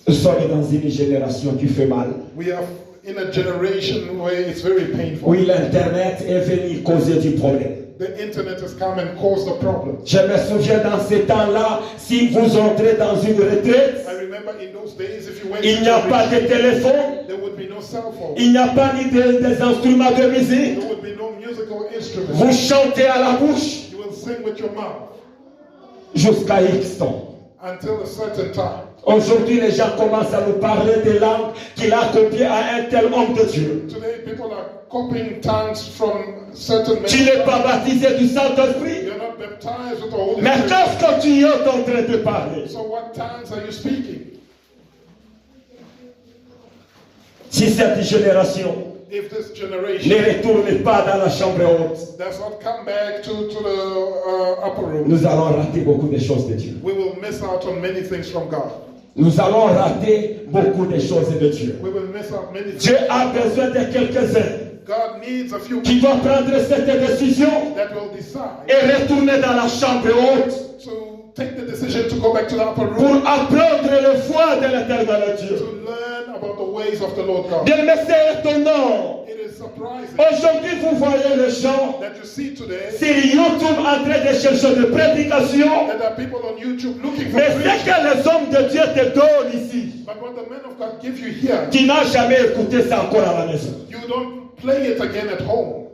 S1: Nous sommes dans une génération qui fait mal.
S3: We are in a generation where it's very painful.
S1: Oui, l'Internet est venu causer du problème.
S3: The internet has come and caused the problem.
S1: Je me souviens dans ces temps-là, si vous entrez dans une retraite,
S3: I remember in those days, if you went
S1: il n'y a
S3: to
S1: pas de
S3: retreat,
S1: téléphone,
S3: there would be no cell phone.
S1: il n'y a pas ni des instruments de musique.
S3: There would be no musical instruments.
S1: Vous chantez à la bouche
S3: You will sing with your mouth
S1: jusqu'à X temps.
S3: until a certain time.
S1: Aujourd'hui, les gens commencent à nous parler des langues qu'il a copiées à un tel homme de Dieu.
S3: Today, people are copying tongues from certain men.
S1: Tu n'es pas baptisé du Saint-Esprit.
S3: You're not baptized with the Holy
S1: Mais
S3: Spirit.
S1: qu'est-ce que tu es en train de parler?
S3: So what tongues are you speaking?
S1: Si cette génération
S3: If this
S1: ne
S3: generation
S1: retourne pas dans la chambre haute,
S3: does not come back to the upper room,
S1: nous allons rater beaucoup de choses de Dieu.
S3: we will miss out on many things from God.
S1: Nous allons rater beaucoup de choses de Dieu.
S3: We will miss out many
S1: Dieu
S3: things.
S1: a besoin de quelques-uns
S3: God God needs a few
S1: qui
S3: people
S1: doivent prendre cette décision
S3: that will decide
S1: et retourner dans la chambre haute
S3: to take the decision to go back to the upper
S1: pour
S3: room
S1: apprendre le foi de l'éternel Dieu.
S3: to learn about the ways of the Lord God.
S1: Bien, mais c'est étonnant.
S3: It is surprising
S1: Aujourd'hui, vous voyez les gens
S3: that you see today
S1: sur YouTube en train de chercher des prédications.
S3: that there are people on YouTube looking for
S1: Mais ce
S3: preaching.
S1: que les hommes de Dieu te donnent ici,
S3: But what the men of God give you here,
S1: tu n'as jamais écouté ça encore à la maison.
S3: you don't play it again at home.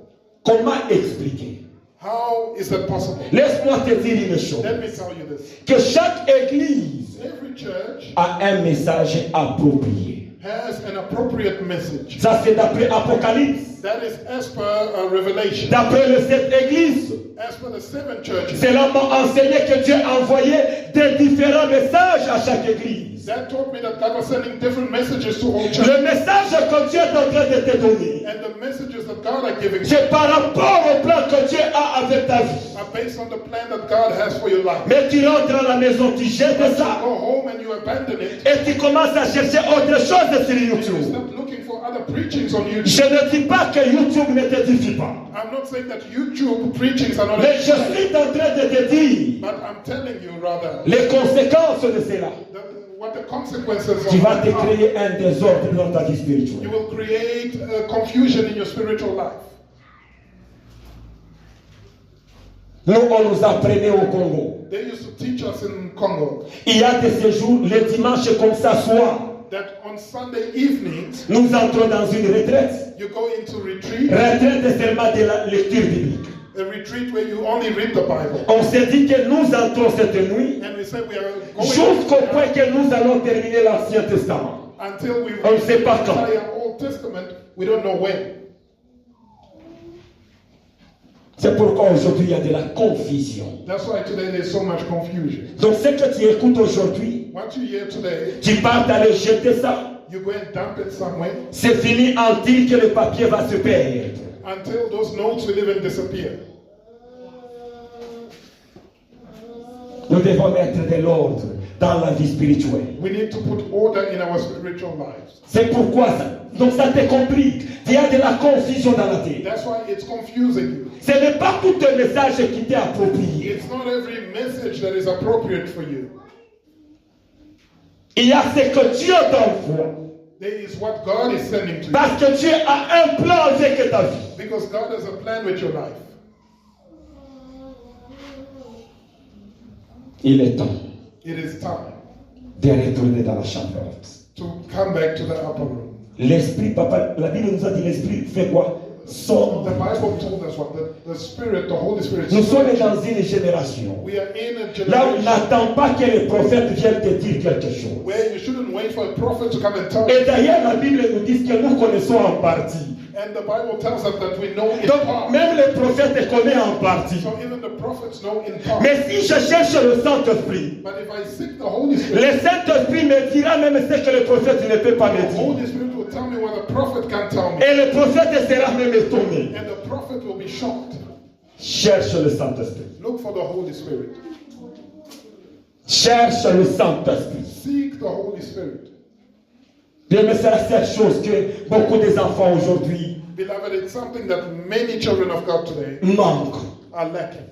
S1: Comment expliquer?
S3: How is that possible?
S1: Laisse-moi te dire une chose.
S3: Let me tell you this.
S1: Que chaque église
S3: Every church
S1: a un message approprié.
S3: has an appropriate message.
S1: Ça, c'est d'après Apocalypse.
S3: That is as per Revelation.
S1: D'après les 7 églises.
S3: As per the 7 churches.
S1: Cela m'a enseigné que Dieu envoyait des différents messages à chaque église.
S3: That taught me that God was sending different messages to all churches.
S1: Le message que Dieu est en train de te donner,
S3: And the messages that God are giving you
S1: c'est par rapport au plan que Dieu a avec ta vie.
S3: are based on the plan that God has for your life.
S1: Mais tu rentres à la maison, tu jettes ça
S3: Go home and you abandon it.
S1: et tu commences à chercher autre chose sur
S3: You
S1: YouTube.
S3: start looking for other preachings on YouTube.
S1: Je ne dis pas que YouTube ne t'édifie pas.
S3: I'm not saying that YouTube preachings are not
S1: Mais je
S3: edifying,
S1: suis en train de te dire
S3: but I'm telling you rather
S1: les conséquences de cela.
S3: what the consequences
S1: Tu
S3: of
S1: vas
S3: that
S1: te
S3: are.
S1: créer un désordre dans ta vie
S3: You
S1: spirituelle.
S3: will create confusion in your spiritual life.
S1: Nous, on nous apprenait au Congo.
S3: They used to teach us in Congo
S1: Il y a des séjours, les dimanches comme ça soir,
S3: that on Sunday evenings
S1: nous entrons dans une retraite.
S3: you go into retreat,
S1: Retraite seulement de la lecture biblique.
S3: a retreat where you only read the Bible.
S1: On s'est dit que nous entrons cette nuit
S3: And we say we are going
S1: jusqu'au point que nous allons terminer l'Ancien Testament.
S3: until we
S1: On
S3: read
S1: ne sait
S3: the
S1: pas quand.
S3: entire Old Testament. We don't know when.
S1: C'est pourquoi aujourd'hui il y a de la confusion.
S3: That's why today there's so much confusion.
S1: Donc ce que tu écoutes aujourd'hui,
S3: What you hear today,
S1: tu pars aller jeter ça.
S3: you go and dump it somewhere
S1: C'est fini en dire que le papier va se perdre.
S3: until those notes will even disappear.
S1: Nous devons mettre de l'ordre dans la vie spirituelle.
S3: We need to put order in our spiritual lives.
S1: C'est pourquoi ça. Donc ça te complique. Il y a de la confusion dans la tête.
S3: That's why it's confusing you.
S1: Ce n'est pas tout un message qui t'est approprié.
S3: It's not every message that is appropriate for you.
S1: Il y a ce que Dieu t'envoie.
S3: There is what God is sending to you.
S1: Parce que Dieu a un plan avec ta vie.
S3: Because God has a plan with your life.
S1: Il est temps
S3: It is time
S1: de retourner dans la chambre haute.
S3: to come back to the upper room.
S1: L'esprit, papa, la Bible nous a dit l'esprit fait quoi? Sort.
S3: The Bible told us what the Spirit, the Holy Spirit.
S1: Nous sommes dans une génération.
S3: We are in a
S1: Là où
S3: generation
S1: n'attends pas que les prophètes viennent te dire quelque chose.
S3: where you shouldn't wait for a prophet to come and tell
S1: Et
S3: you.
S1: d'ailleurs, la Bible nous dit que nous connaissons en partie.
S3: And the Bible tells us that we know in
S1: Donc,
S3: part.
S1: même les prophètes connaissent en partie.
S3: So even the prophets know in part.
S1: Mais si je cherche le Saint-Esprit,
S3: But if I seek the Holy Spirit,
S1: le Saint-Esprit me dira même ce que le prophète ne peut pas me
S3: the
S1: dire.
S3: Holy Spirit will tell me what the prophet can't tell me.
S1: Et le prophète sera même étonné.
S3: And the prophet will be shocked.
S1: Cherche le Saint-Esprit.
S3: Look for the Holy Spirit.
S1: Cherche le Saint-Esprit.
S3: Seek the Holy Spirit.
S1: Bien, mais c'est la seule chose que beaucoup des enfants aujourd'hui
S3: Beloved, it's something that many children of God today
S1: manquent.
S3: are lacking.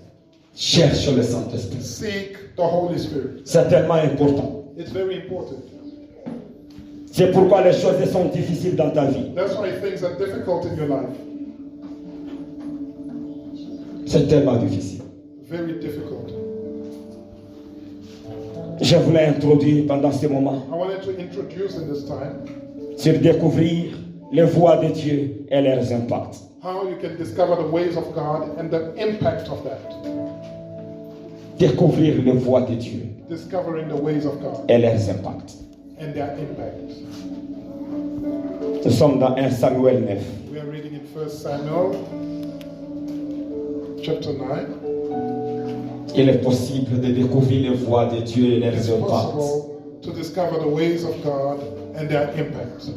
S1: Cherche le Saint-Esprit.
S3: Seek the Holy Spirit.
S1: C'est tellement important.
S3: It's very important.
S1: C'est pourquoi les choses sont difficiles dans ta vie.
S3: That's why things are difficult in your life.
S1: C'est tellement difficile.
S3: Very difficult.
S1: Je voulais introduire pendant ce moment
S3: I wanted to introduce in this time
S1: sur découvrir les voies de Dieu et leurs impacts.
S3: how you can discover the ways of God and the impact of that.
S1: Découvrir les voies de Dieu
S3: Discovering the ways of God
S1: et leurs impacts.
S3: and their impact.
S1: Nous sommes dans 1 Samuel 9.
S3: We are reading in 1 Samuel chapter 9.
S1: Il est possible de découvrir les voies de Dieu et
S3: It's
S1: leurs impacts.
S3: possible to discover the ways of God and their impact.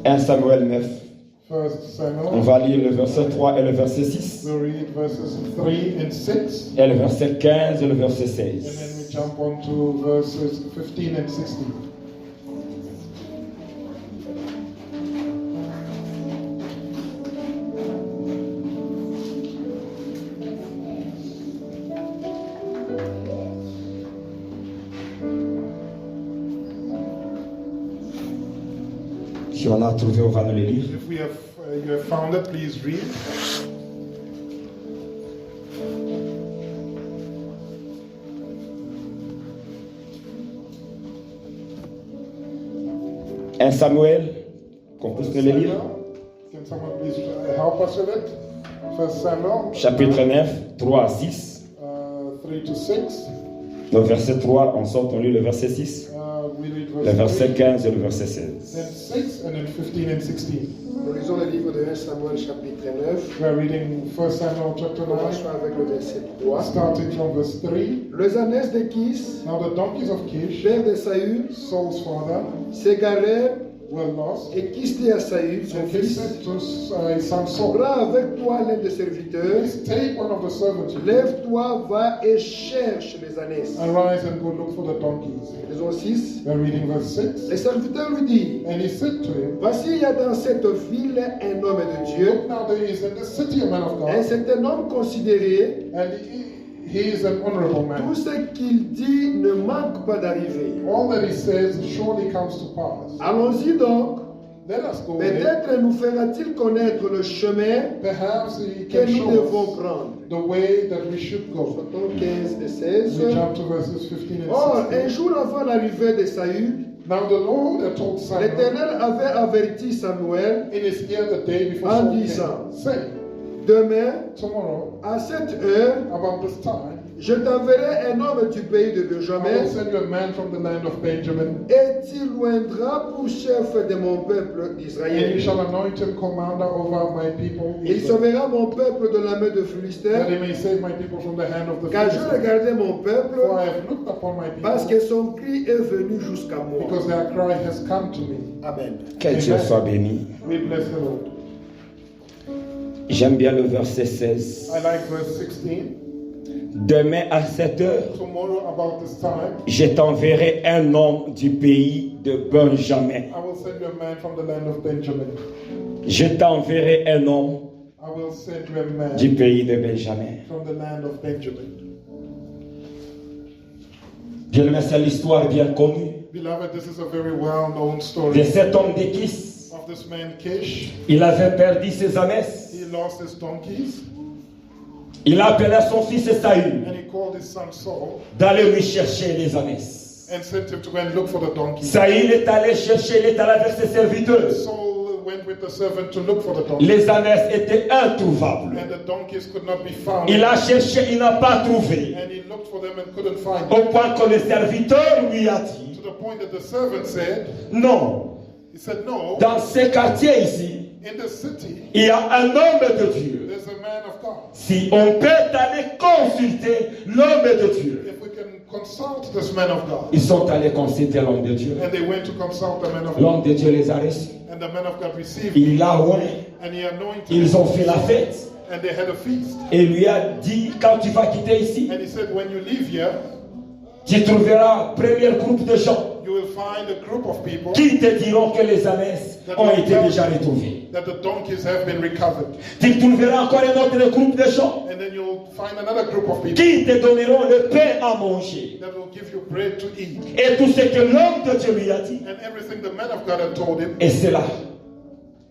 S1: 1 Samuel 9.
S3: 1
S1: On
S3: Samuel,
S1: va lire le verset 3 et le verset 6.
S3: we'll read verses 3 and 6,
S1: Et le verset 15 et le verset
S3: and then
S1: 16.
S3: we jump on to verses 15 and 16.
S1: Si on a trouvé, on va nous le lire.
S3: If we have, you have found it, please read.
S1: Un Samuel, qu'on puisse nous le lire.
S3: Can someone please help us with it? First Samuel,
S1: Chapitre 9, 3 à 6.
S3: 3 to 6.
S1: Le verset 3, on sort, on lit le verset 6.
S3: We read
S1: Le
S3: verse
S1: verset
S3: 3,
S1: 15 et le verset
S3: then
S1: 16.
S3: 6, and then 15 and 16.
S4: Nous lisons le livre de 1 Samuel chapitre 9.
S3: We are reading 1 Samuel chapter 9,
S4: Commençons avec le verset 3.
S3: starting from verse 3.
S4: Les ânesses de Kis,
S3: Now the donkeys of Kish,
S4: père de Saül,
S3: Saul's father,
S4: s'égarèrent
S3: were lost.
S4: et Kis dit à Saül, son
S3: And he
S4: fils,
S3: said to his son Saul,
S4: prends avec toi l'un des serviteurs,
S3: please take one of the servants with you.
S4: lève-toi, va et cherche les ânesses.
S3: Arise and go look for the donkeys.
S4: Lisons 6.
S3: We are reading verse 6.
S4: Les serviteurs lui disent,
S3: And he said to him,
S4: voici il y a dans cette ville un homme de Dieu,
S3: look, now there is in the city a man of
S4: un
S3: God,
S4: certain homme considéré,
S3: and he is an honorable
S4: tout
S3: man.
S4: ce qu'il dit ne manque pas d'arriver.
S3: All that he says surely comes to pass.
S4: Allons-y donc.
S3: Let us go there.
S4: Peut-être nous fera-t-il connaître le chemin
S3: Perhaps he
S4: que
S3: can
S4: nous
S3: show
S4: devons
S3: us
S4: prendre.
S3: the way that we should go.
S4: Sautons 15 et 16.
S3: We jump to verses 15
S4: Or,
S3: and
S4: un
S3: 16.
S4: jour avant l'arrivée de Saül,
S3: Now the Lord had told Samuel
S4: l'Éternel avait averti Samuel,
S3: in his ear the day before
S4: en
S3: Saul
S4: disant,
S3: came, saying,
S4: demain,
S3: tomorrow,
S4: à cette heure,
S3: about this time,
S4: je t'enverrai un homme du pays de
S3: I will
S4: Benjamin,
S3: send you a man from the land of Benjamin,
S4: et tu loindras pour chef de mon peuple
S3: and you
S4: d'Israël.
S3: shall anoint him commander over my people,
S4: Il
S3: Israel,
S4: sauvera mon peuple de la main de
S3: that
S4: Philistins,
S3: he may save my people from the hand of the
S4: car je
S3: Philistines.
S4: regardais mon peuple,
S3: For I have looked upon my
S4: parce
S3: people,
S4: que son cri est venu jusqu'à moi.
S3: because their cry has come to me.
S4: Amen.
S1: Que Dieu soit béni.
S3: We bless the Lord.
S1: J'aime bien le verset 16.
S3: I like verse 16.
S1: Demain à cette heure,
S3: Tomorrow about this time,
S1: je t'enverrai un homme du pays de Benjamin.
S3: I will send you a man from the land of Benjamin.
S1: Je t'enverrai un homme
S3: I will send you a man
S1: du pays de Benjamin.
S3: from the land of Benjamin.
S1: Bien aimé, c'est l'histoire bien connue
S3: Beloved, this is a very well-known
S1: de
S3: story
S1: cet homme de Kis.
S3: of this man Kish.
S1: Il avait perdu ses ânesses.
S3: He lost his donkeys,
S1: Il a appelé son fils Saül
S3: and he called his son Saul
S1: d'aller lui chercher les ânesses.
S3: and sent him to go and look for the donkeys.
S1: Saül est allé chercher, il est allé avec ses serviteurs.
S3: Saul went with the servant to look for the donkeys,
S1: Les ânesses étaient introuvables.
S3: and the donkeys could not be found.
S1: Il a cherché, il n'a pas trouvé.
S3: And he looked for them and couldn't find
S1: Au
S3: them.
S1: point que le serviteur lui a dit,
S3: To the point that the servant said,
S1: non,
S3: he said, no,
S1: dans ces quartiers ici,
S3: in the city,
S1: il y a un homme de Dieu.
S3: there's a man of God.
S1: Si on peut aller consulter l'homme de Dieu.
S3: If we can consult this man of God.
S1: Ils sont allés consulter l'homme de Dieu.
S3: And they went to consult the man of God.
S1: L'homme de Dieu les a reçus.
S3: And the man of God received him,
S1: Il l'a oint.
S3: and he anointed
S1: Ils
S3: him.
S1: ont fait la fête.
S3: And they had a feast.
S1: Et lui a dit, quand tu vas quitter ici,
S3: And he said, when you leave here,
S1: tu trouveras un premier groupe de gens
S3: you will find a group of people
S1: qui te diront que les ânesses ont été déjà retrouvées.
S3: that the donkeys have been recovered.
S1: Tu trouveras encore un autre groupe de gens
S3: And then you'll find another group of people
S1: qui te donneront le pain à manger.
S3: that will give you bread to eat.
S1: Et tout ce que l'homme de Dieu lui a dit,
S3: And everything the man of God had told him
S1: et cela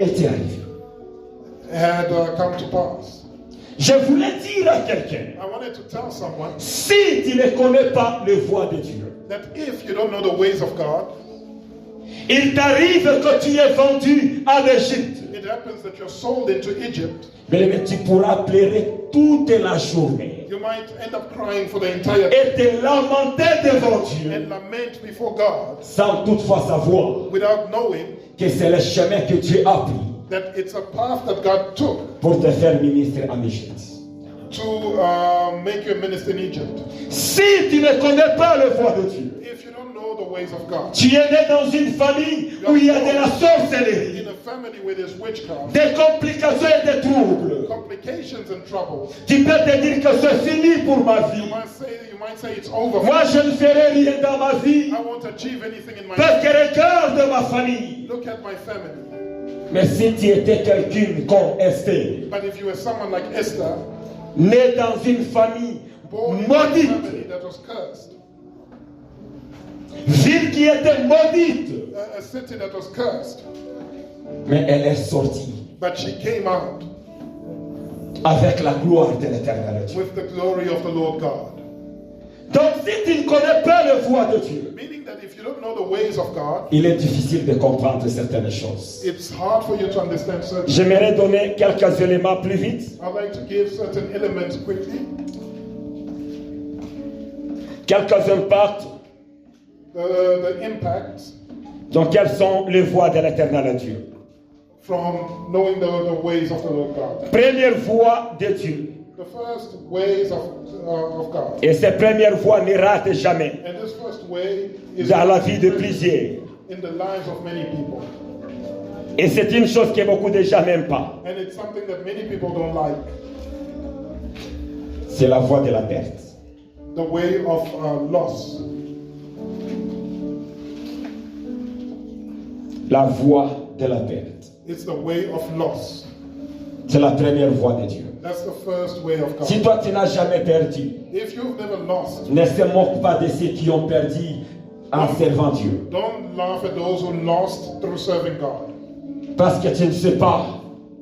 S1: était arrivé.
S3: had come to pass.
S1: Je voulais dire à quelqu'un,
S3: I wanted to tell someone
S1: si tu ne connais pas les voies de Dieu,
S3: that if you don't know the ways of God,
S1: il t'arrive que tu es vendu en Égypte.
S3: it happens that you're sold into Egypt.
S1: Mais tu pourras pleurer toute la journée
S3: You might end up crying for the entire day
S1: et te lamenter devant Dieu
S3: and lament before God
S1: sans toutefois savoir
S3: without knowing
S1: que c'est le chemin que Dieu a pris
S3: that it's a path that God took
S1: pour te faire ministre en Égypte.
S3: to make you a minister in Egypt.
S1: Si tu ne connais pas les voies de Dieu,
S3: If you don't know the ways of God,
S1: tu es né dans une famille où il y a de la sorcellerie,
S3: in a family where there's witchcraft,
S1: des complications et des troubles,
S3: complications and troubles,
S1: tu peux te dire que c'est fini pour ma vie.
S3: you might say it's over.
S1: Moi, je ne ferai rien dans ma vie
S3: I won't achieve anything in my
S1: parce
S3: life.
S1: que regarde ma famille.
S3: Look at my family.
S1: Mais si tu étais quelqu'un comme Esther,
S3: But if you were someone like Esther,
S1: né dans une famille
S3: born in a
S1: maudite,
S3: family that was cursed,
S1: ville qui était maudite,
S3: a city that was cursed,
S1: Mais elle est sortie
S3: But she came out
S1: avec la gloire de l'Éternel Dieu.
S3: with the glory of the Lord God.
S1: Donc si tu ne connais pas le voie de Dieu,
S3: Meaning that if you don't know the ways of God,
S1: il est difficile de comprendre certaines choses.
S3: it's hard for you to understand certain.
S1: J'aimerais donner quelques éléments plus vite.
S3: I'd like to give certain elements quickly.
S1: Quelques impacts.
S3: The impacts
S1: Donc quelles sont les voies de l'Éternel Dieu?
S3: from knowing the ways of the Lord God.
S1: Première voie de Dieu.
S3: The first ways of God.
S1: Et cette première voie ne rate jamais
S3: And this first way is
S1: dans la vie de plusieurs.
S3: in the lives of many people.
S1: Et c'est une chose que beaucoup de gens n'aiment pas.
S3: And it's something that many people don't like.
S1: C'est la voie de la perte.
S3: The way of loss.
S1: La voie de la perte.
S3: It's the way of loss.
S1: C'est la première voie de Dieu.
S3: That's the first way of God.
S1: Si toi tu n'as jamais perdu,
S3: If you've never lost,
S1: ne se moque pas de ceux qui ont perdu en servant Dieu.
S3: don't laugh at those who lost through serving God.
S1: Parce que tu ne sais pas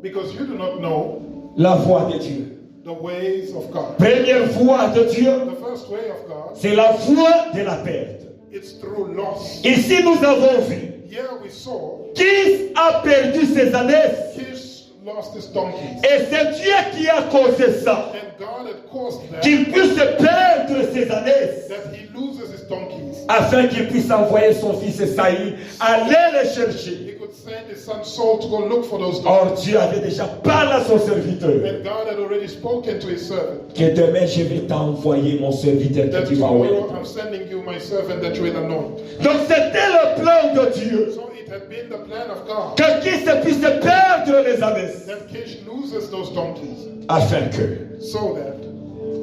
S3: Because you do not know
S1: la voie de Dieu.
S3: the ways of God.
S1: Première voie de Dieu,
S3: The first way of God,
S1: c'est la voie de la perte.
S3: it's through loss.
S1: Ici nous avons vu
S3: Here we saw
S1: qui a perdu ses ânesses.
S3: Kish lost his donkeys.
S1: Et c'est Dieu qui a causé ça.
S3: And God had caused that,
S1: Qu'il puisse perdre ses ânesses.
S3: that he loses his donkeys.
S1: Afin qu'il puisse envoyer son fils Esaïe aller les chercher.
S3: He could send his son Saul to go look for those
S1: Or
S3: donkeys.
S1: Dieu avait déjà parlé à son serviteur.
S3: And God had already spoken to his servant.
S1: Que demain je vais t'envoyer mon serviteur
S3: That
S1: que tu vas envoyer.
S3: tomorrow I'm sending you my servant that you will anoint.
S1: Donc c'était le plan de Dieu.
S3: So it had been the plan of God
S1: Que qui se puisse perdre les ânesses.
S3: that Kish loses those donkeys
S1: Afin que
S3: so that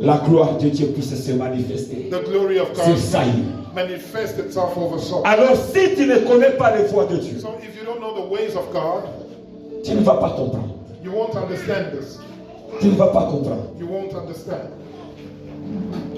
S1: la gloire de Dieu puisse se manifester
S3: the glory of
S1: sur
S3: God
S1: Saïd.
S3: manifest itself over Saul.
S1: Alors si tu ne connais pas les voies de Dieu,
S3: So if you don't know the ways of God,
S1: tu ne vas pas comprendre.
S3: you won't understand this.
S1: Tu ne vas pas comprendre.
S3: You won't understand.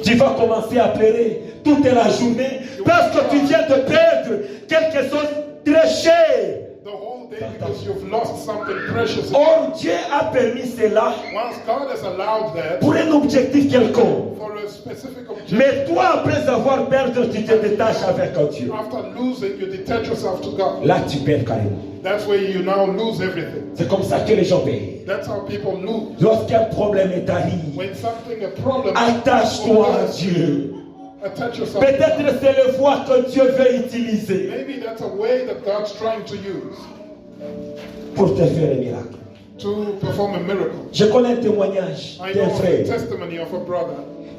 S1: Tu vas commencer à pleurer toute la journée parce que tu viens de perdre quelque chose de très cher.
S3: The whole day because you've lost something precious.
S1: Or Dieu a permis cela
S3: Once God has allowed that
S1: pour un objectif quelconque.
S3: for a specific objective,
S1: Mais toi, après avoir perdu, tu te détaches avec Dieu.
S3: after losing, you detach yourself to God.
S1: Là, tu perds carrément.
S3: That's where you now lose everything.
S1: C'est comme ça que les gens perdent.
S3: That's how people lose.
S1: Lorsqu'un problème est arrivé,
S3: When something, a problem,
S1: attache-toi à Dieu.
S3: attach yourself.
S1: Peut-être c'est le voie que Dieu veut utiliser
S3: Maybe that's a way that God's trying to use
S1: pour te faire un miracle.
S3: to perform a miracle.
S1: Je connais un témoignage
S3: I know
S1: d'un
S3: of the
S1: frère.
S3: testimony of a brother.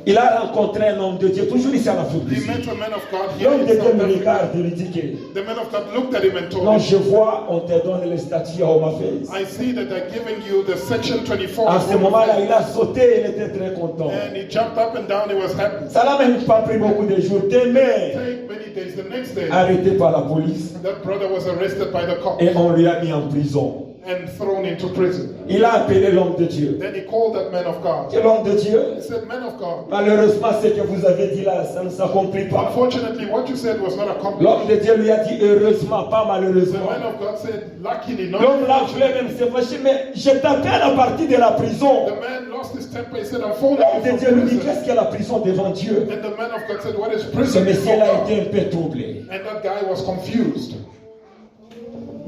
S1: Il a rencontré un homme de Dieu, toujours ici à l'Afrique du
S3: He
S1: Sud.
S3: met a man of God here
S1: L'homme
S3: in
S1: de Dieu
S3: South
S1: me
S3: Africa.
S1: regarde et lui dit que
S3: The man of God looked at him and told
S1: non,
S3: him,
S1: je vois, on te donne les statuts à Home Affairs.
S3: I see that they're giving you the section 24.
S1: À ce moment-là, il a sauté, il était très content.
S3: And he jumped up and down, he was happy.
S1: Ça n'a même pas pris beaucoup de jours. Demain,
S3: Take many days. The next day,
S1: arrêté par la police
S3: that brother was arrested by the cops
S1: et on lui a mis en prison.
S3: and thrown into prison.
S1: Il a appelé l'homme de Dieu.
S3: Then he called that man of God.
S1: Que l'homme de Dieu,
S3: He said, man of God,
S1: malheureusement, ce que vous avez dit là, ça ne s'accomplit pas.
S3: unfortunately, what you said was not accomplished.
S1: L'homme de Dieu lui a dit heureusement, pas
S3: The
S1: malheureusement.
S3: man of God said, luckily not.
S1: L'homme l'a appelé même s'est fâché, mais je t'appelle à partir de la prison.
S3: The man lost his temper. He said, I'm phoning
S1: L'homme
S3: you
S1: de
S3: from
S1: Dieu lui dit
S3: prison.
S1: qu'est-ce que la prison devant Dieu.
S3: And the man of God said, what is
S1: Ce
S3: prison before
S1: monsieur-là
S3: God?
S1: était un peu troublé.
S3: And that guy was confused.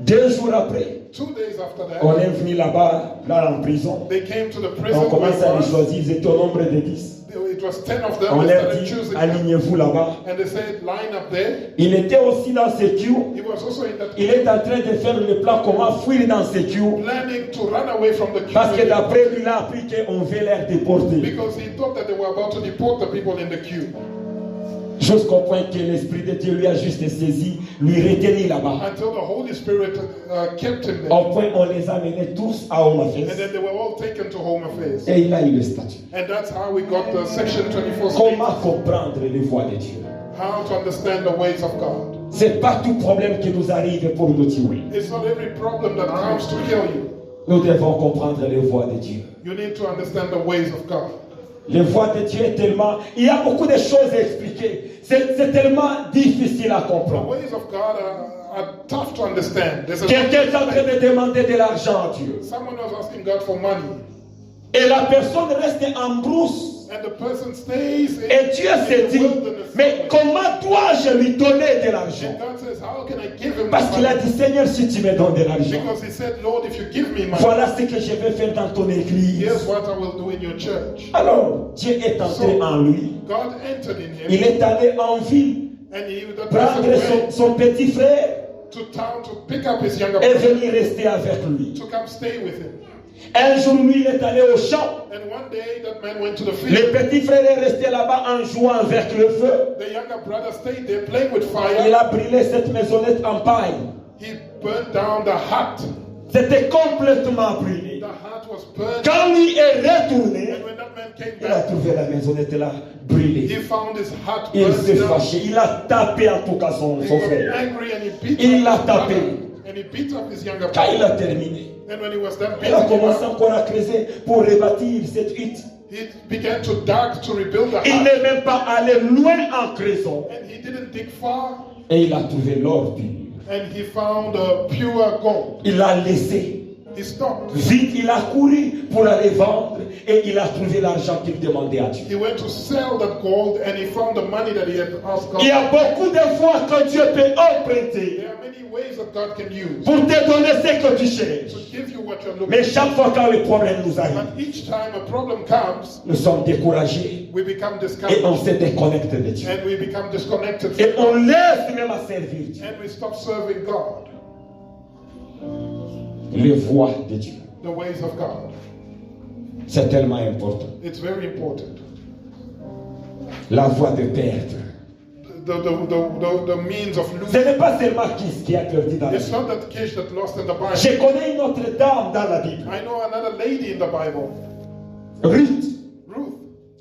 S1: 2 jours après,
S3: 2 days after
S1: on
S3: that,
S1: est venu là-bas, là en prison.
S3: they came to the
S1: On
S3: prison.
S1: commence à
S3: where
S1: les
S3: he was.
S1: choisir, ils étaient au nombre de 10.
S3: It was 10 of them.
S1: On
S3: They
S1: leur
S3: started
S1: dit,
S3: choosing them.
S1: alignez-vous là-bas.
S3: And they said, line up there.
S1: Il était aussi dans ce queue.
S3: He was also in that
S1: Il est en train de faire le plan comment fuir dans ce queue.
S3: planning to run away from the
S1: Parce que
S3: queue.
S1: d'après lui, il a appris qu'on veut les déporter.
S3: Because he thought that they were about to deport the people in the queue.
S1: Jusqu'au point que l'Esprit de Dieu lui a juste saisi, lui retenu là-bas.
S3: Until the Holy Spirit kept him there.
S1: Au point on les a menés tous à Home
S3: And
S1: Affairs.
S3: then they were all taken to Home Affairs.
S1: Et il a eu le statut.
S3: And that's how we got the Section 24
S1: Comment
S3: status.
S1: comprendre les voies de Dieu?
S3: How to understand the ways of God.
S1: C'est pas tout problème qui nous arrive pour nous tuer.
S3: It's not every problem that comes to kill you.
S1: Nous devons comprendre les voies de Dieu.
S3: You need to understand the ways of God.
S1: Les voies de Dieu est tellement... Il y a beaucoup de choses à expliquer. C'est tellement difficile à
S3: The
S1: comprendre.
S3: ways of God are tough to understand. There's a
S1: Quelqu'un est en train de demander de l'argent à Dieu.
S3: someone was asking God for money,
S1: Et la personne reste en brousse.
S3: and the person stays in,
S1: Et Dieu s'est
S3: the
S1: dit,
S3: wilderness.
S1: mais comment dois-je lui donner de l'argent?
S3: And God says, how can I give him
S1: Parce
S3: this
S1: qu'il a
S3: money?
S1: dit, Seigneur, si tu me donnes de l'argent,
S3: Because he said, Lord, if you give me money,
S1: voilà ce que je vais faire dans ton église.
S3: here's what I will do in your church.
S1: Alors, Dieu est entré en lui.
S3: God entered in him,
S1: Il est allé en ville,
S3: and that person
S1: prendre
S3: went
S1: son petit frère
S3: to town to pick up his younger
S1: et
S3: brother,
S1: venir rester avec lui.
S3: to come stay with him.
S1: Un jour, lui, il est allé au champ.
S3: And one day, that man went to the
S1: Le
S3: field.
S1: petit frère est resté là-bas en jouant avec le feu.
S3: The younger brother stayed there playing with
S1: Il
S3: fire.
S1: a brûlé cette maisonnette en paille.
S3: He burned down the hut.
S1: C'était complètement brûlé.
S3: The hut was burned.
S1: Quand lui est retourné,
S3: And when that man came
S1: il a
S3: back,
S1: trouvé la maisonnette là
S3: he
S1: brûlée.
S3: found his hut
S1: Il
S3: burned
S1: s'est
S3: down.
S1: fâché. Il a tapé en tout cas son
S3: He was
S1: frère.
S3: angry and he beat
S1: Il
S3: up
S1: l'a
S3: his
S1: tapé.
S3: brother. And he beat up his younger
S1: Quand il
S3: brother.
S1: a terminé,
S3: And when he was done
S1: il a
S3: beating him
S1: commencé
S3: up,
S1: encore à creuser pour rebâtir cette hutte.
S3: he began to dig to rebuild the
S1: Il
S3: hut.
S1: n'est même pas allé loin en creusant.
S3: And he didn't dig far.
S1: Et il a trouvé l'or pur.
S3: And he found pure gold.
S1: Il l'a laissé.
S3: He stopped.
S1: Vite, il a couru pour aller vendre et il a trouvé l'argent qu'il demandait à Dieu.
S3: He went to sell that gold and he found the money that he had asked God.
S1: Il y a beaucoup de fois que Dieu peut emprunter
S3: There are many ways that God can use
S1: pour te donner ce que tu cherches.
S3: to give you what you're looking
S1: Mais
S3: for.
S1: chaque fois quand le problème nous arrive,
S3: But each time a problem comes,
S1: nous sommes découragés
S3: we become
S1: et
S3: discouraged
S1: on se déconnecte de Dieu.
S3: and we become disconnected
S1: Et
S3: from
S1: on
S3: God.
S1: laisse même à servir Dieu.
S3: And we stop serving God,
S1: Les voies de Dieu.
S3: the ways of God.
S1: C'est tellement important.
S3: It's very important.
S1: La voie de perdre.
S3: The means of
S1: Ce
S3: losing.
S1: n'est pas seulement qui a perdu dans la
S3: It's
S1: Bible.
S3: not that Kish that lost in the Bible.
S1: Je connais une autre dame dans la Bible.
S3: I know another lady in the Bible,
S1: Ruth.
S3: Ruth.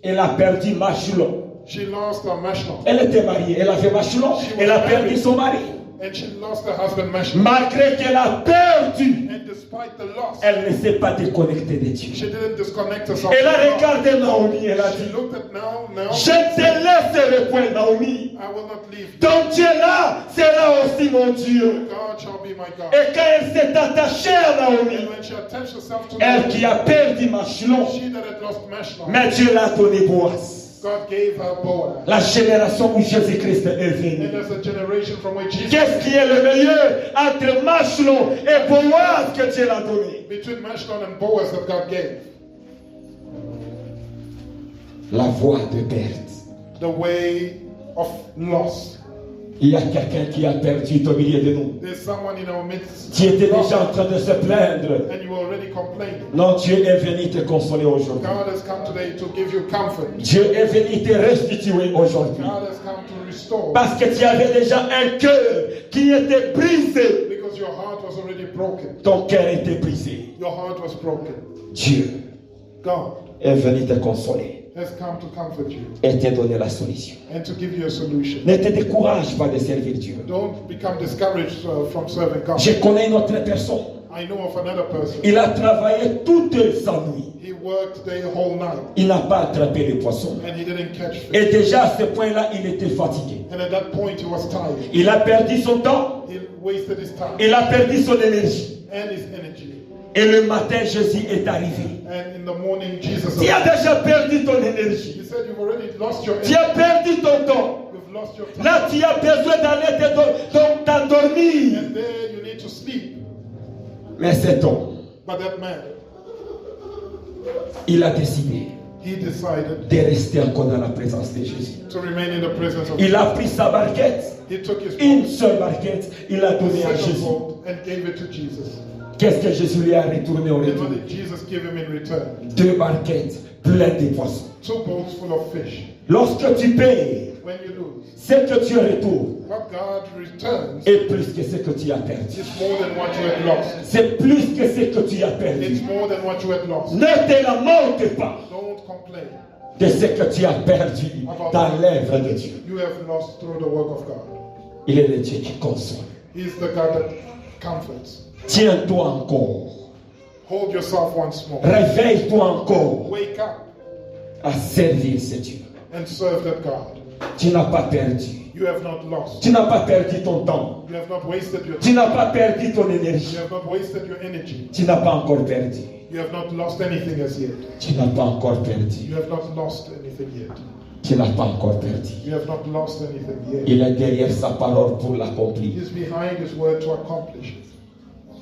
S1: Elle a perdu Machlon.
S3: She lost her Machlon.
S1: Elle était mariée. Elle avait Machlon. Elle a perdu son mari.
S3: And she lost her husband Machlon.
S1: Malgré qu'elle a perdu,
S3: And despite the loss,
S1: elle ne s'est pas déconnectée de Dieu.
S3: she didn't disconnect herself
S1: Elle a
S3: from God.
S1: regardé Naomi. Elle a
S3: She
S1: dit,
S3: looked at now,
S1: je ne te laisserai point, Naomi.
S3: I will not leave you.
S1: Ton Dieu là sera aussi mon Dieu.
S3: God shall be my God.
S1: Et quand elle s'est attachée à Naomi,
S3: And when she attached herself to
S1: elle
S3: me,
S1: qui a perdu Machlon,
S3: she that had lost Machlon,
S1: mais Dieu l'a donné Boaz.
S3: God gave her Boaz.
S1: La génération où Jésus-Christ est
S3: And
S1: venu.
S3: there's a generation from where Jesus,
S1: Qu'est-ce qui est le meilleur entre Machlon et Boaz que Dieu l'a donné?
S3: between Machlon and Boaz that God gave.
S1: La voie de perte.
S3: The way of loss.
S1: Il y a quelqu'un qui a perdu au milieu de nous.
S3: There's someone in our midst.
S1: Qui était déjà en train de se plaindre.
S3: And you were already complaining.
S1: Non, Dieu est venu te consoler aujourd'hui.
S3: God has come today to give you comfort.
S1: Dieu est venu te restituer aujourd'hui.
S3: God has come to restore.
S1: Parce que tu avais déjà un cœur qui était brisé.
S3: Because your heart was already broken.
S1: Ton cœur était brisé.
S3: Your heart was broken.
S1: Dieu
S3: God
S1: est venu te consoler
S3: has come to comfort you
S1: et te donner la solution.
S3: and to give you a solution.
S1: Ne te décourage pas de servir Dieu.
S3: Don't become discouraged from serving God.
S1: Je connais une autre personne.
S3: I know of another person.
S1: Il a travaillé toute sa nuit.
S3: He worked the whole night
S1: Il n'a pas attrapé les poissons.
S3: and he didn't catch fish.
S1: Et déjà à ce point-là, il était fatigué.
S3: And at that point he was tired.
S1: Il a perdu son temps.
S3: He wasted his time
S1: Il a perdu son énergie.
S3: and his energy.
S1: Et le matin, Jésus est arrivé.
S3: And in the morning Jesus
S1: Tu as
S3: arrived.
S1: déjà perdu ton énergie.
S3: He said you've already lost your
S1: Tu
S3: energy.
S1: as perdu ton temps.
S3: You've lost your time.
S1: Là, tu as besoin d'aller t'endormir.
S3: And there you need to sleep.
S1: Mais cet homme,
S3: But that man,
S1: il a décidé
S3: he decided
S1: de rester encore dans la présence de Jésus.
S3: to remain in the presence of
S1: Il
S3: God.
S1: a pris sa barquette,
S3: He took his
S1: une seule barquette, il l'a donnée à
S3: second
S1: Jésus.
S3: boat and gave it to Jesus.
S1: Qu'est-ce que Jésus lui a retourné au
S3: And
S1: retour?
S3: what did Jesus give him in return?
S1: 2 barquettes pleines de poissons.
S3: 2 boats full of fish.
S1: Lorsque tu payes,
S3: When you lose,
S1: ce que tu retournes
S3: what God returns
S1: est plus que ce que tu as perdu.
S3: is more than what you had lost.
S1: C'est plus que ce que tu as perdu.
S3: It's more than what you had lost.
S1: Ne te lamente pas
S3: Don't complain.
S1: de ce que tu as perdu dans l'œuvre de Dieu.
S3: You have lost through the work of God.
S1: Il est le Dieu qui console.
S3: He's the God that comforts.
S1: Tiens-toi encore.
S3: Hold yourself once more.
S1: Réveille-toi encore
S3: Wake up
S1: à servir ce Dieu.
S3: and serve that God.
S1: Tu n'as pas perdu.
S3: You have not lost.
S1: Tu n'as pas perdu ton temps.
S3: You have not wasted your
S1: Tu
S3: time.
S1: n'as pas perdu ton énergie.
S3: You have not wasted your energy.
S1: Tu n'as pas encore perdu.
S3: You have not lost anything as yet.
S1: Tu n'as pas encore perdu.
S3: You have not lost anything yet.
S1: Tu n'as pas encore perdu.
S3: You have not lost anything yet.
S1: Il est derrière sa parole pour l'accomplir.
S3: He is behind his word to accomplish it.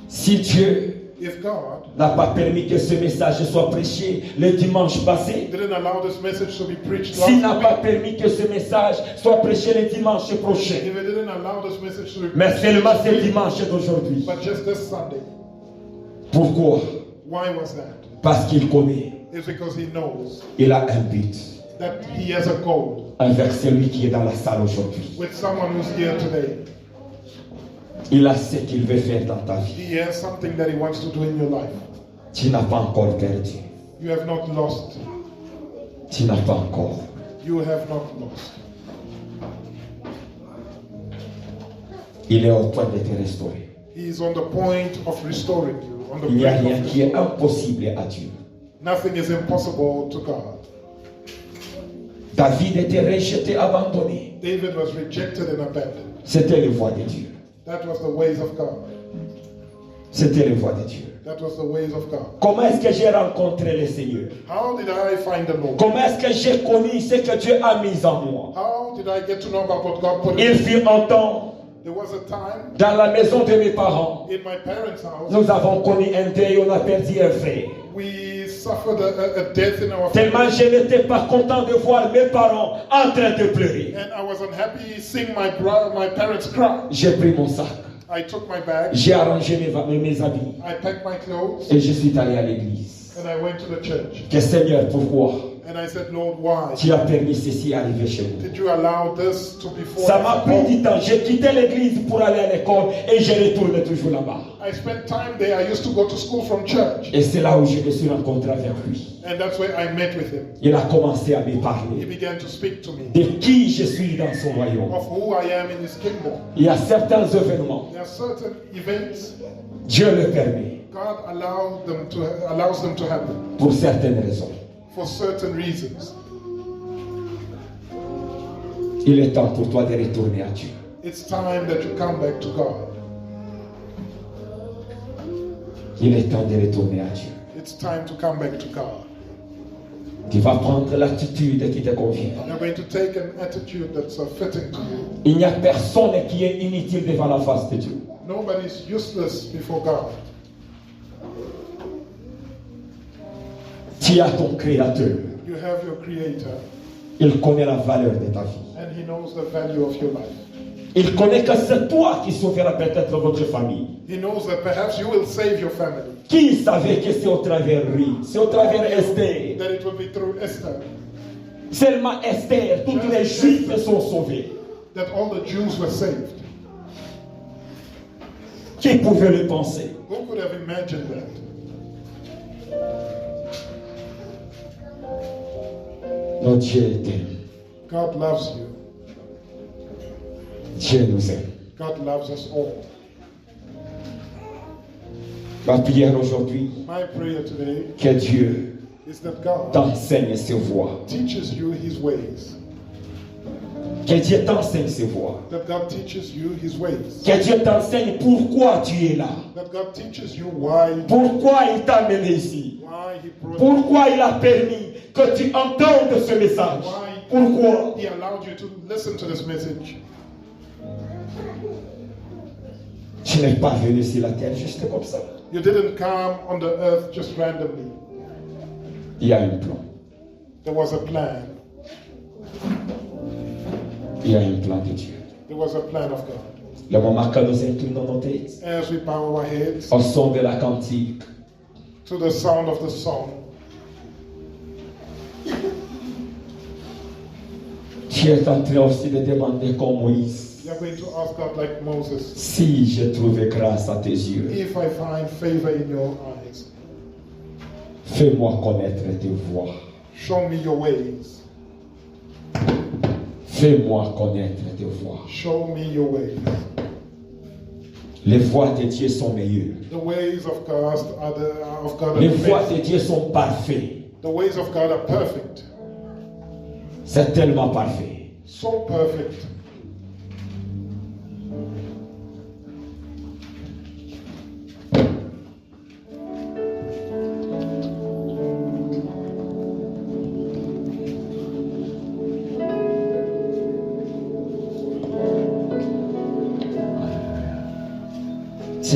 S1: Si Dieu
S3: If God
S1: n'a pas permis que ce message soit prêché le dimanche passé,
S3: didn't allow this message to be preached
S1: s'il n'a
S3: last
S1: pas
S3: week,
S1: permis que ce message soit prêché le dimanche prochain,
S3: if he didn't allow this message to be
S1: mais
S3: preached
S1: seulement
S3: this
S1: ce
S3: week,
S1: dimanche d'aujourd'hui.
S3: but just this Sunday,
S1: Pourquoi?
S3: why was that?
S1: Parce qu'il connaît,
S3: It's because he knows
S1: il a un but
S3: that he has a goal
S1: envers celui qui est dans la salle aujourd'hui.
S3: with someone who's here today.
S1: Il a ce qu'il veut faire dans ta vie.
S3: He has something that he wants to do in your life.
S1: Tu n'as pas encore perdu.
S3: You have not lost.
S1: Tu n'as pas encore.
S3: You have not lost.
S1: Il est au point de te restaurer.
S3: He is on the point of restoring you. On the
S1: Il n'y a
S3: brink
S1: rien
S3: of
S1: qui est
S3: restoring.
S1: impossible à Dieu.
S3: Nothing is impossible to God.
S1: David était rejeté, abandonné.
S3: David was rejected and abandoned.
S1: C'était les voies de Dieu.
S3: That was the ways of God.
S1: C'était les voies de Dieu.
S3: That was the ways of God.
S1: Comment est-ce que j'ai rencontré le Seigneur?
S3: How did I find the Lord?
S1: Comment est-ce que j'ai connu ce que Dieu a mis en moi?
S3: How did I get to know about what God put
S1: Il
S3: in me?
S1: fut un temps,
S3: There was a time
S1: dans la maison de mes parents,
S3: in my parents' house,
S1: nous avons connu un deuil, on a perdu un frère.
S3: we suffered a death in our
S1: Tellement
S3: family.
S1: je n'étais pas content de voir mes parents en train de pleurer.
S3: And I was unhappy seeing my parents cry.
S1: J'ai pris mon sac,
S3: I took my bag,
S1: j'ai arrangé mes habits
S3: I packed my clothes,
S1: et je suis allé à l'église.
S3: and I went to the church.
S1: Que Seigneur, pourquoi
S3: And I said, Lord, why
S1: tu as permis ceci arriver chez nous?
S3: did you allow this to be
S1: Ça m'a pris
S3: formed?
S1: du temps. J'ai quitté l'église pour aller à l'école et je retourne toujours là-bas.
S3: I spent time there. I used to go to school from church.
S1: Et c'est là où je me suis rencontré avec lui.
S3: And that's where I met with him.
S1: Il a commencé à me
S3: He
S1: parler
S3: began to speak to me
S1: de qui je suis dans son royaume.
S3: of who I am in his kingdom.
S1: Il y a certains événements,
S3: There are certain events
S1: Dieu le permet
S3: God allows them to happen
S1: pour certaines raisons.
S3: for certain reasons.
S1: Il est temps pour toi de retourner à Dieu.
S3: It's time that you come back to God.
S1: Il est temps de retourner à Dieu.
S3: It's time to come back to God.
S1: Tu vas prendre l'attitude qui te convient.
S3: You're going to take an attitude that's fitting to you.
S1: Il n'y a personne qui est inutile devant la face de Dieu.
S3: Nobody's useless before God.
S1: Tu as ton Créateur.
S3: You have your Creator,
S1: Il connaît la valeur de ta vie.
S3: and He knows the value of your life.
S1: Il connaît que c'est toi qui sauveras peut-être votre famille.
S3: He knows that perhaps you will save your family.
S1: Qui savait que c'est au travers lui, c'est au travers Esther.
S3: That it will be through Esther
S1: Seulement Esther, tous les Juifs sont sauvés.
S3: that all the Jews were saved.
S1: Qui pouvait le penser?
S3: Who could have imagined that?
S1: Notre Dieu t'aime.
S3: God loves you.
S1: Dieu nous aime.
S3: God loves us all.
S1: Ma prière aujourd'hui,
S3: My prayer today
S1: que Dieu
S3: is that God
S1: t'enseigne ses voies.
S3: teaches you His ways.
S1: Que Dieu t'enseigne ses voies.
S3: That God teaches you His ways.
S1: Que Dieu t'enseigne pourquoi tu es là.
S3: That God teaches you why
S1: Pourquoi il t'a amené ici.
S3: He brought
S1: Pourquoi il a permis que tu entendes ce message. Pourquoi?
S3: He allowed you to listen to this message.
S1: Tu n'es pas venu sur la terre juste comme ça.
S3: You didn't come on the earth just randomly.
S1: Il y a un plan.
S3: There was a plan.
S1: Il y a un plan de Dieu.
S3: There was a plan of God.
S1: Le moment que nous inclinons nos têtes
S3: As we bow our heads
S1: au son de la cantique,
S3: to the sound of the song,
S1: tu es en train aussi de demander comme Moïse,
S3: you're going to ask God like Moses,
S1: si j'ai trouvé grâce à tes yeux,
S3: if I find favor in your eyes,
S1: fais-moi connaître tes voies.
S3: show me your ways.
S1: Fais-moi connaître tes voies.
S3: Show me your ways.
S1: Les voies de Dieu sont meilleures.
S3: The ways of God are
S1: Les
S3: the
S1: voies
S3: best.
S1: de Dieu sont parfaites.
S3: The ways of God are perfect.
S1: C'est tellement parfait.
S3: So perfect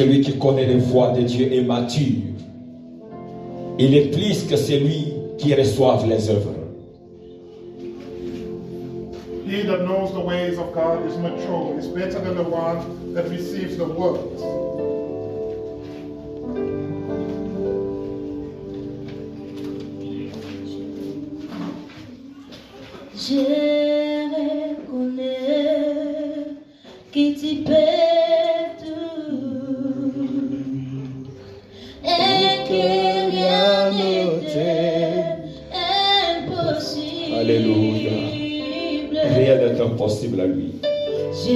S1: Celui qui connaît les voies de Dieu est mature. Il est plus que celui qui reçoit les œuvres.
S3: He that knows the ways of God is mature, is better than the one that receives the words.
S5: Je reconnais que tu peux tout et que rien n'était impossible.
S1: Alléluia. Rien n'est impossible à lui.
S5: Je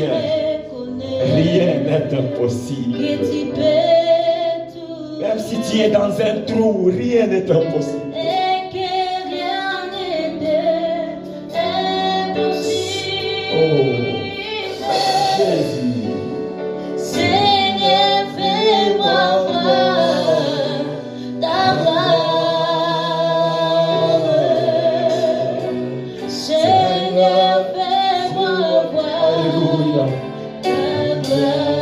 S5: reconnais
S1: Rien n'est impossible.
S5: que tu peux tout
S1: Même si tu es dans un trou, rien n'est impossible.
S5: et que rien n'était impossible.
S1: Oh, Jésus.
S5: Seigneur, fais-moi voir ta gloire. Seigneur, fais-moi voir
S1: Alléluia.
S5: ta gloire.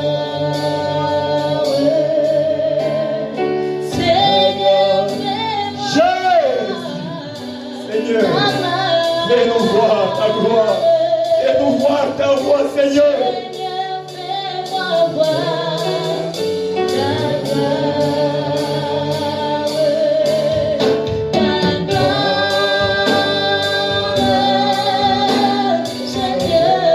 S5: Seigneur,
S1: Seigneur,
S5: fais-moi ta gloire.
S1: fais-nous voir ta gloire. Fais-nous voir ta voix, Seigneur.
S5: Seigneur, fais-moi voir ta gloire. Ta gloire, Seigneur.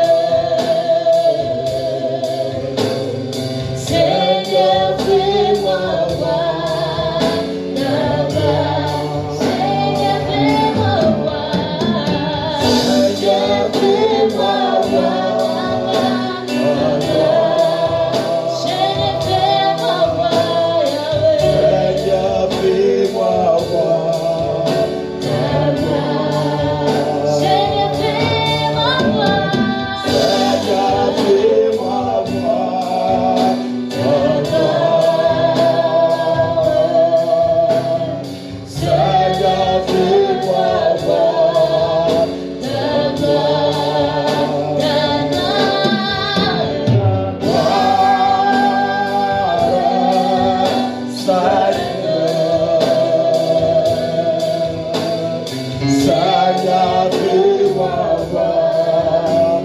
S5: Seigneur, fais-moi voir ta gloire. Seigneur, fais-moi voir. Seigneur, fais-moi voir.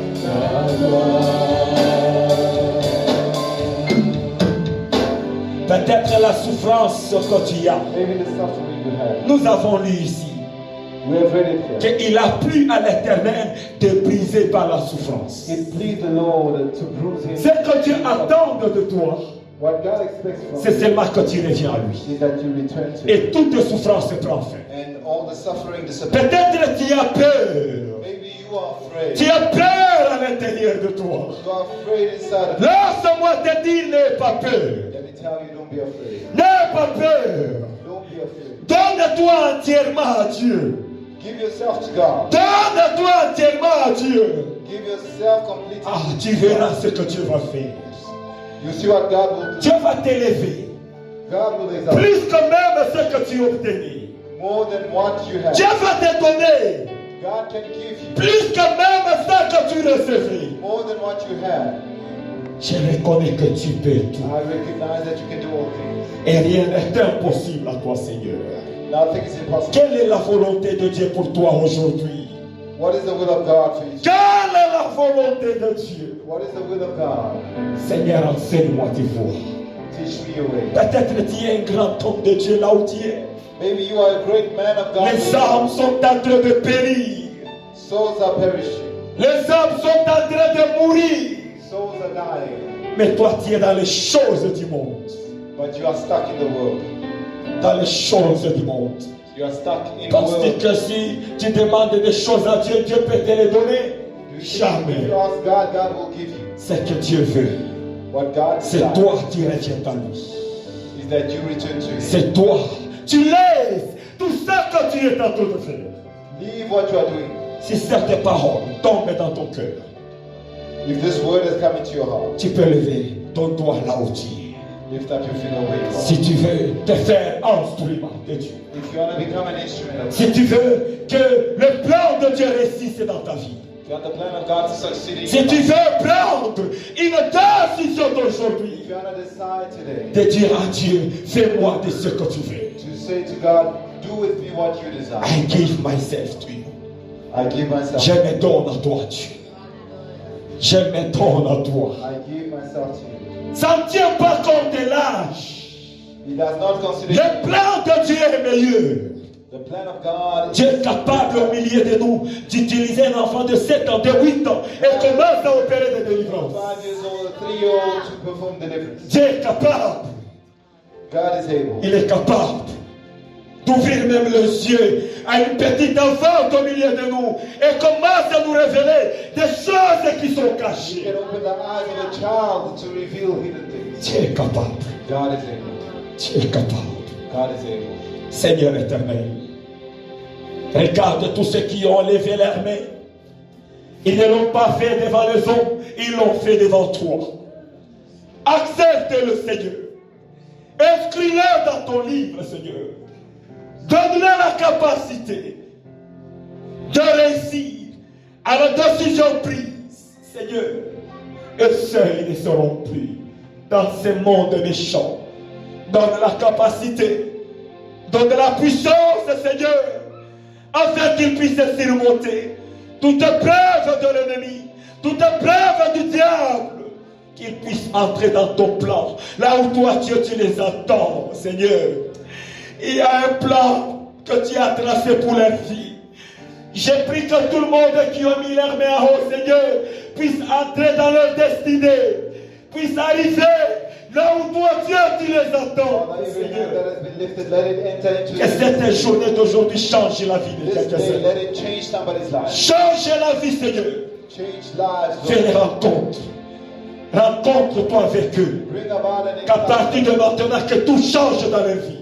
S1: Peut-être la souffrance que tu as.
S2: Maybe the suffering you have.
S1: Nous avons lu ici
S2: We have read it here.
S1: qu'il a plu à l'Éternel de briser par la souffrance.
S2: It pleased the Lord to bruise him.
S1: Ce que Dieu attend de toi,
S2: What God expects from
S1: c'est
S2: you
S1: seulement que tu reviens à lui.
S2: is that you return to him.
S1: Et toute souffrance prend fin.
S2: And all the suffering disappears.
S1: Peut-être tu as peur.
S2: Maybe you are afraid.
S1: Tu as peur à l'intérieur de toi.
S2: You are afraid inside of you.
S1: Laisse-moi te dire, n'aie pas peur.
S2: Let me tell you, don't be afraid.
S1: N'aie pas peur.
S2: Don't be afraid.
S1: Donne-toi entièrement à Dieu.
S2: Give yourself to God.
S1: Donne-toi entièrement à Dieu.
S2: Give yourself completely.
S1: Ah, tu verras ce que Dieu va faire.
S2: You see what God will do.
S1: Dieu va t'élever.
S2: God will exalt you.
S1: Plus que même ce que tu obtenais.
S2: More than what you have.
S1: Dieu va te donner.
S2: God can give you
S1: Plus que même ce que tu recevais.
S2: more than what you have.
S1: Je reconnais que tu peux tout.
S2: I recognize that you can do all things.
S1: Et rien n'est impossible à toi, Seigneur.
S2: Nothing is impossible.
S1: Quelle est la volonté de Dieu pour toi aujourd'hui?
S2: What is the will of God for you?
S1: Quelle est la volonté de Dieu?
S2: What is the will of God?
S1: Seigneur, enseigne-moi tes voies.
S2: Teach me your way.
S1: Peut-être tu es un grand homme de Dieu là où tu es.
S2: Maybe you are a great man of God.
S1: Les âmes sont en train de périr.
S2: Souls are perishing.
S1: Les âmes sont en train de mourir.
S2: Souls are dying.
S1: Mais toi, tu es dans les choses du monde.
S2: But you are stuck in the world.
S1: Dans les choses du monde.
S2: You are stuck in the
S1: Penses-tu
S2: world.
S1: que si tu demandes des choses à Dieu, Dieu peut te les donner?
S2: If
S1: Jamais.
S2: you ask God, God will give you.
S1: Ce que Dieu veut,
S2: What God
S1: c'est
S2: desires
S1: toi qui reviens à lui.
S2: is that you return to Him.
S1: C'est toi. Tu laisses tout ça que tu es en train de faire.
S2: Leave what you are doing.
S1: Si cette parole tombe dans ton cœur,
S2: If this word has come into your heart,
S1: tu peux lever ton doigt là où tu es.
S2: lift up your finger where you are.
S1: Si tu veux te faire instrument de Dieu.
S2: If you want to become an instrument of
S1: Si tu veux que le plan de Dieu réussisse dans ta vie.
S2: you want the plan of God to succeed in
S1: Si
S2: your
S1: tu
S2: life,
S1: veux prendre une décision d'aujourd'hui,
S2: if you want to decide today
S1: de dire à Dieu, fais-moi de ce que tu veux.
S2: to say to God, do with me what you desire.
S1: I give myself to you.
S2: I give myself.
S1: Je me donne à toi, Dieu. Je me donne à toi.
S2: I give myself to you.
S1: Ça ne tient pas compte de l'âge.
S2: He does not consider
S1: Le plan de Dieu est meilleur.
S2: the plan of God.
S1: Dieu est capable au milieu de nous d'utiliser un enfant de 7 ans, de 8 ans et commence à opérer des délivrances.
S2: 5 years old, a 3-year-old to perform deliverance.
S1: Dieu est capable.
S2: God is able.
S1: Il est capable d'ouvrir même les yeux à une petite enfant au milieu de nous et commence à nous révéler des choses qui sont
S2: He
S1: cachées.
S2: can open the eyes of a child to reveal hidden things.
S1: Dieu est capable.
S2: God is able.
S1: Dieu est capable.
S2: God is able.
S1: Seigneur éternel, regarde tous ceux qui ont levé leurs mains. Ils ne l'ont pas fait devant les hommes, ils l'ont fait devant toi. Accepte-le, Seigneur. Inscris-le dans ton livre, Seigneur. Donne-leur la capacité de réussir à la décision prise, Seigneur. Et seuls ne seront plus dans ce monde méchant. Donne la capacité, donne la puissance, Seigneur, afin qu'ils puissent surmonter toute épreuve de l'ennemi, toute épreuve du diable, qu'ils puissent entrer dans ton plan, là où toi, Dieu, tu les attends, Seigneur. Il y a un plan que tu as tracé pour leur vie. J'ai pris que tout le monde qui a mis leurs mains en haut, Seigneur, puisse entrer dans leur destinée, puisse arriver là où toi, Dieu, tu les attends.
S2: Father, every hand
S1: Seigneur.
S2: that has been lifted, let it enter into
S1: Que cette journée d'aujourd'hui change la vie de
S2: this day.
S1: quelqu'un.
S2: Let it change somebody's life.
S1: Change la vie, Seigneur.
S2: Change lives.
S1: Fais les
S2: Lord.
S1: rencontres. Rencontre-toi avec eux.
S2: Bring about an
S1: Qu'à partir de maintenant, que tout change dans leur vie.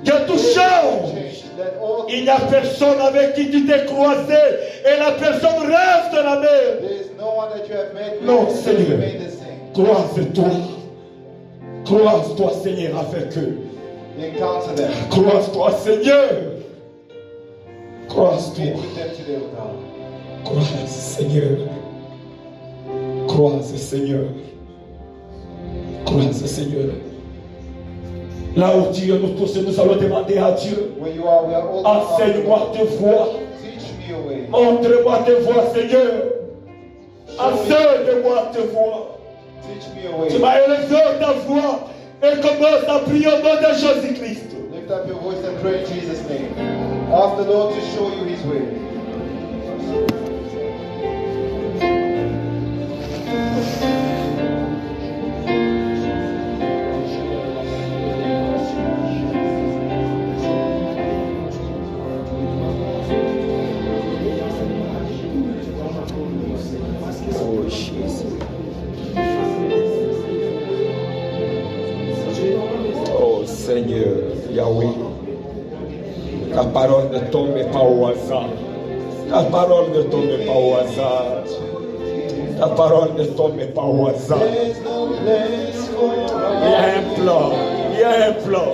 S1: Que tout change.
S2: change. Let all
S1: Il n'y a personne avec qui tu t'es croisé et la personne reste la même.
S2: there is no one that you have met with
S1: Non,
S2: who
S1: Seigneur.
S2: remain the same.
S1: Croise-toi. Croise-toi, Seigneur, avec eux.
S2: Encounter them.
S1: Croise-toi, Seigneur.
S2: Meet
S1: Croise-toi.
S2: with them today, O God.
S1: Croise, Seigneur. Croise, Seigneur. Croise, Seigneur. Là où Dieu, nous tous, nous allons demander à Dieu.
S2: Where you are, we are all
S1: Enseigne-moi tes voies.
S2: Teach me your way.
S1: Montre-moi tes voies, Seigneur. Enseigne-moi tes voies.
S2: Teach me your
S1: Tu
S2: way.
S1: m'as élevé ta voix et commence à prier au nom de Jésus-Christ.
S2: Lift up your voice and pray in Jesus' name. Ask the Lord to show you his way.
S1: Oh, Jésus. Oh, Seigneur, Yahweh. Ta parole ne tombe pas au hasard. Ta parole ne tombe pas au hasard. Ta parole ne tombe pas au hasard.
S2: There's no place for
S1: Il y a un plan. Il y a un plan.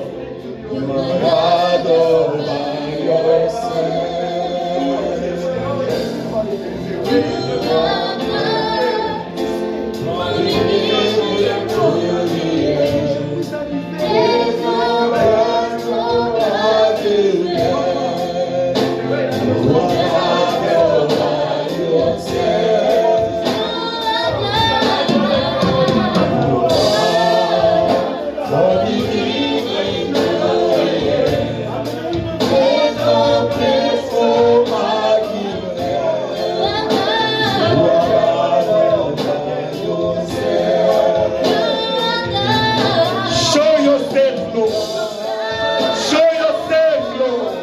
S1: Show yourself, Lord. Show yourself, Lord.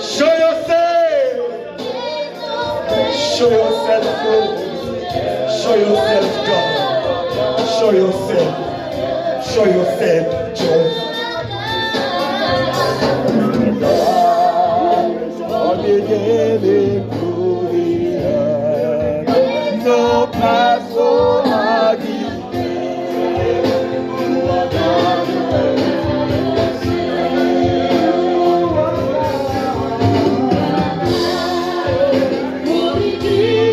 S1: Show yourself. Show yourself, Lord. Show yourself, God. Show yourself. Show yourself, Joy. No paso aquí.
S5: Por ti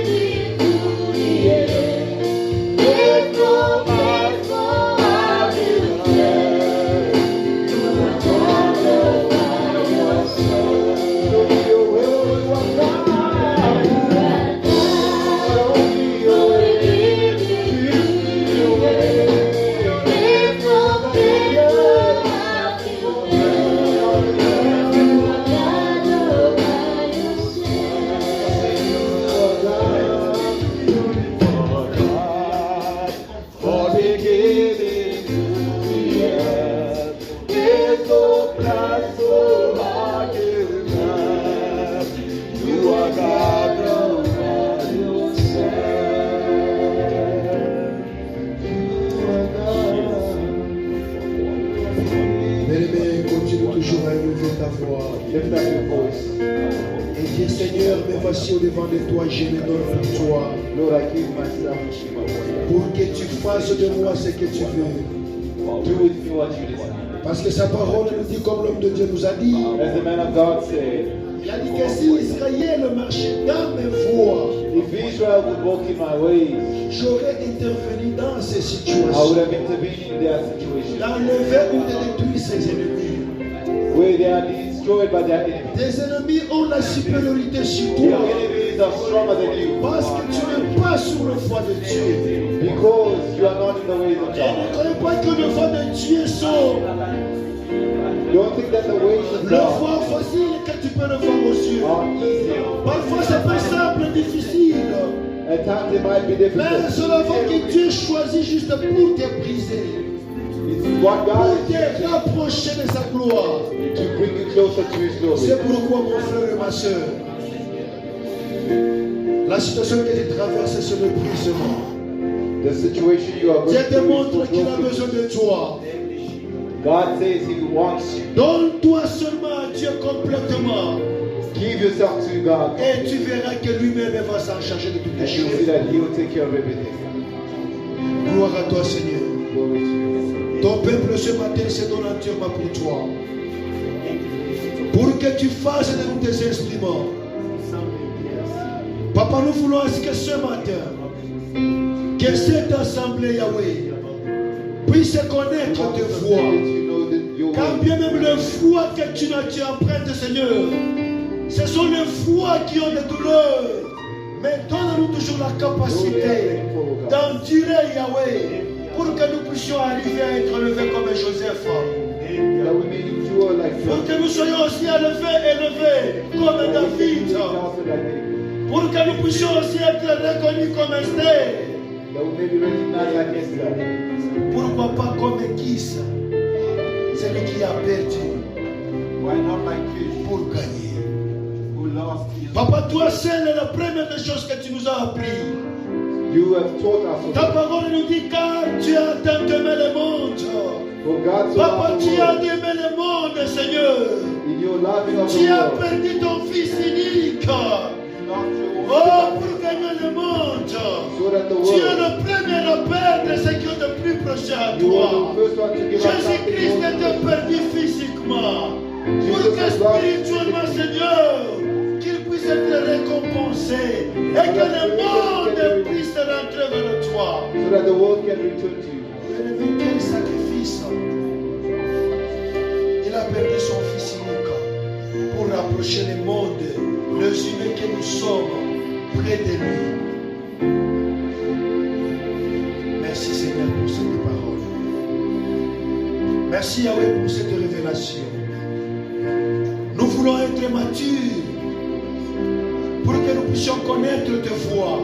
S4: pourras élever ta voix
S2: Lift up your voice.
S4: et dire Seigneur, me voici au-devant de toi, je me donne pour toi,
S2: Lord, I give myself to you.
S4: pour que tu fasses de moi ce que tu veux.
S2: Do with me what you desire.
S4: Parce que sa parole nous dit, comme l'homme de Dieu nous a dit,
S2: As the man of God said,
S4: il a dit que si Israël marchait dans mes voies,
S2: if Israel would walk in my ways,
S4: j'aurais intervenu dans ces
S2: I would
S4: situations,
S2: have intervened in their situation.
S4: d'enlever ou de détruire ses ennemis.
S2: Where they are destroyed by their enemies.
S4: Tes ennemis ont la supériorité sur
S2: Your
S4: toi
S2: enemies are stronger than you.
S4: parce que tu n'es pas sur le foi de Dieu.
S2: Because you are not in the ways of
S4: Et ne
S2: God.
S4: croyez pas que le foi de Dieu sont
S2: Don't think that the ways of
S4: le
S2: God
S4: foi facile que tu peux le voir aux yeux.
S2: are easy.
S4: Parfois c'est pas simple, difficile.
S2: At times it might be
S4: Mais
S2: difficult.
S4: c'est la foi que Dieu choisit juste pour te briser,
S2: It's what
S4: pour
S2: God is
S4: te rapprocher de sa gloire.
S2: to bring you closer to His
S4: C'est
S2: glory.
S4: pourquoi mon frère et ma soeur, la situation que tu traverses c'est le brisement.
S2: The situation you are going
S4: Dieu te
S2: through
S4: montre
S2: is
S4: qu'il a
S2: for
S4: besoin de toi.
S2: God says He wants you.
S4: Donne-toi seulement à Dieu complètement
S2: Give yourself to God.
S4: et tu verras que lui-même va s'en charger de toutes les
S2: And you'll see
S4: choses.
S2: that He will take care of everything.
S4: Gloire à toi Seigneur.
S2: Glory to you.
S4: Ton peuple ce matin se donne entièrement pour toi. Pour que tu fasses de nous tes instruments. Papa, nous voulons que ce matin, que cette assemblée Yahweh puisse connaître tes voix.
S2: You know that your
S4: Quand
S2: way.
S4: bien même les fois que tu empruntes, Seigneur, ce sont les fois qui ont des douleurs. Mais donne-nous toujours la capacité d'endurer Yahweh pour que nous puissions arriver à être élevés comme Joseph.
S2: That we may endure like
S4: Pour
S2: Job.
S4: que nous soyons aussi élevés comme David.
S2: Also like David.
S4: Pour que nous puissions aussi être reconnus comme Esther.
S2: That we may be recognized like Esther.
S4: Pourquoi pas comme Kis, celui qui a perdu
S2: Why not like Kish,
S4: pour gagner.
S2: who lost his?
S4: Papa, toi seul est la première des choses que tu nous as appris.
S2: You have taught us.
S4: Ta parole nous dit car tu as tant aimé le monde.
S2: For God so
S4: Papa,
S2: loved the
S4: tu as
S2: world,
S4: aimé le monde, Seigneur.
S2: in your loving of
S4: Tu
S2: the
S4: as
S2: world,
S4: perdu ton fils unique.
S2: you loved your
S4: Oh,
S2: own
S4: pour gagner le monde.
S2: so that the
S4: Tu es
S2: world,
S4: le premier à perdre ceux qui ont le plus proche à
S2: you
S4: toi.
S2: are the first one to give us
S4: Jésus-Christ
S2: something
S4: était
S2: more.
S4: perdu physiquement. Pour que spirituellement, Seigneur, qu'il puisse être récompensé et que le monde puisse rentrer vers toi.
S2: So that the world can return to you.
S4: Bien-aimé, quel sacrifice. Il a perdu son fils unique pour rapprocher le monde, les humains que nous sommes, près de lui. Merci Seigneur pour cette parole. Merci Yahweh pour cette révélation. Nous voulons être matures pour que nous puissions connaître tes voies.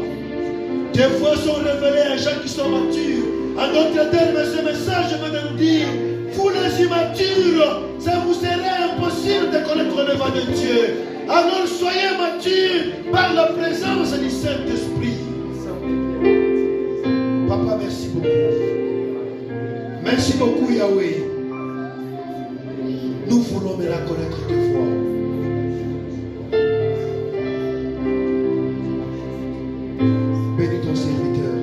S4: Tes voies sont révélées à gens qui sont matures. En d'autres termes, ce message veut nous dire, vous les immatures, ça vous serait impossible de connaître le voie de Dieu. Alors soyez matures par la présence du Saint-Esprit. Papa, merci beaucoup. Merci beaucoup Yahweh. Nous voulons maintenant connaître tes voies. Bénis ton serviteur.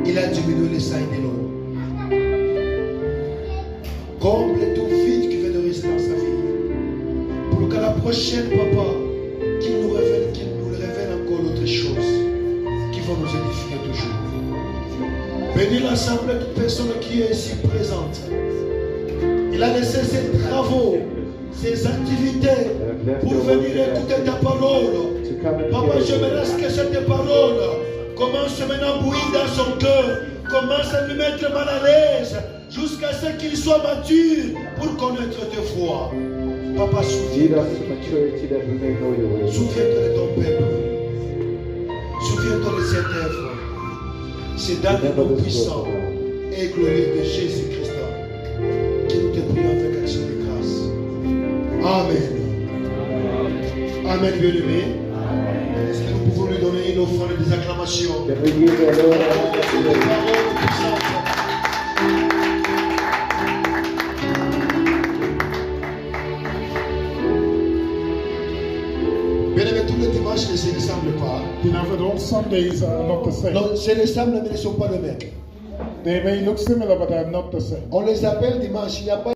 S4: Il a diminué les saints et l'eau. Comble tout vide qui veut de rester dans sa vie. Pour qu'à la prochaine, papa, qu'il nous révèle encore d'autres choses qui vont nous édifier toujours. Bénis l'assemblée de personnes qui est ici présente. Il a laissé ses travaux, ses activités pour venir écouter ta parole. Papa, j'aimerais que cette parole commence maintenant à bouillir dans son cœur, commence à lui mettre mal à l'aise, jusqu'à ce qu'il soit mature pour connaître tes voies. Papa,
S2: Lead
S4: souviens-toi
S2: us to maturity that we may know your ways.
S4: de ton peuple. Souviens-toi de cette œuvre. C'est dans le nom puissant et glorieux de Jésus-Christ que nous te prions avec action de grâce. Amen. Amen, bien-aimé. Est-ce que nous pouvons lui donner une offrande des acclamations?
S2: Can we give the Lord
S4: Des paroles puissantes. se ressemblent pas.
S3: You know, those Sundays are not the same.
S4: Non, se ressemblent, mais ne sont pas les mêmes.
S3: They may look similar, but they are not the same.
S4: On les appelle dimanche. Il n'y a pas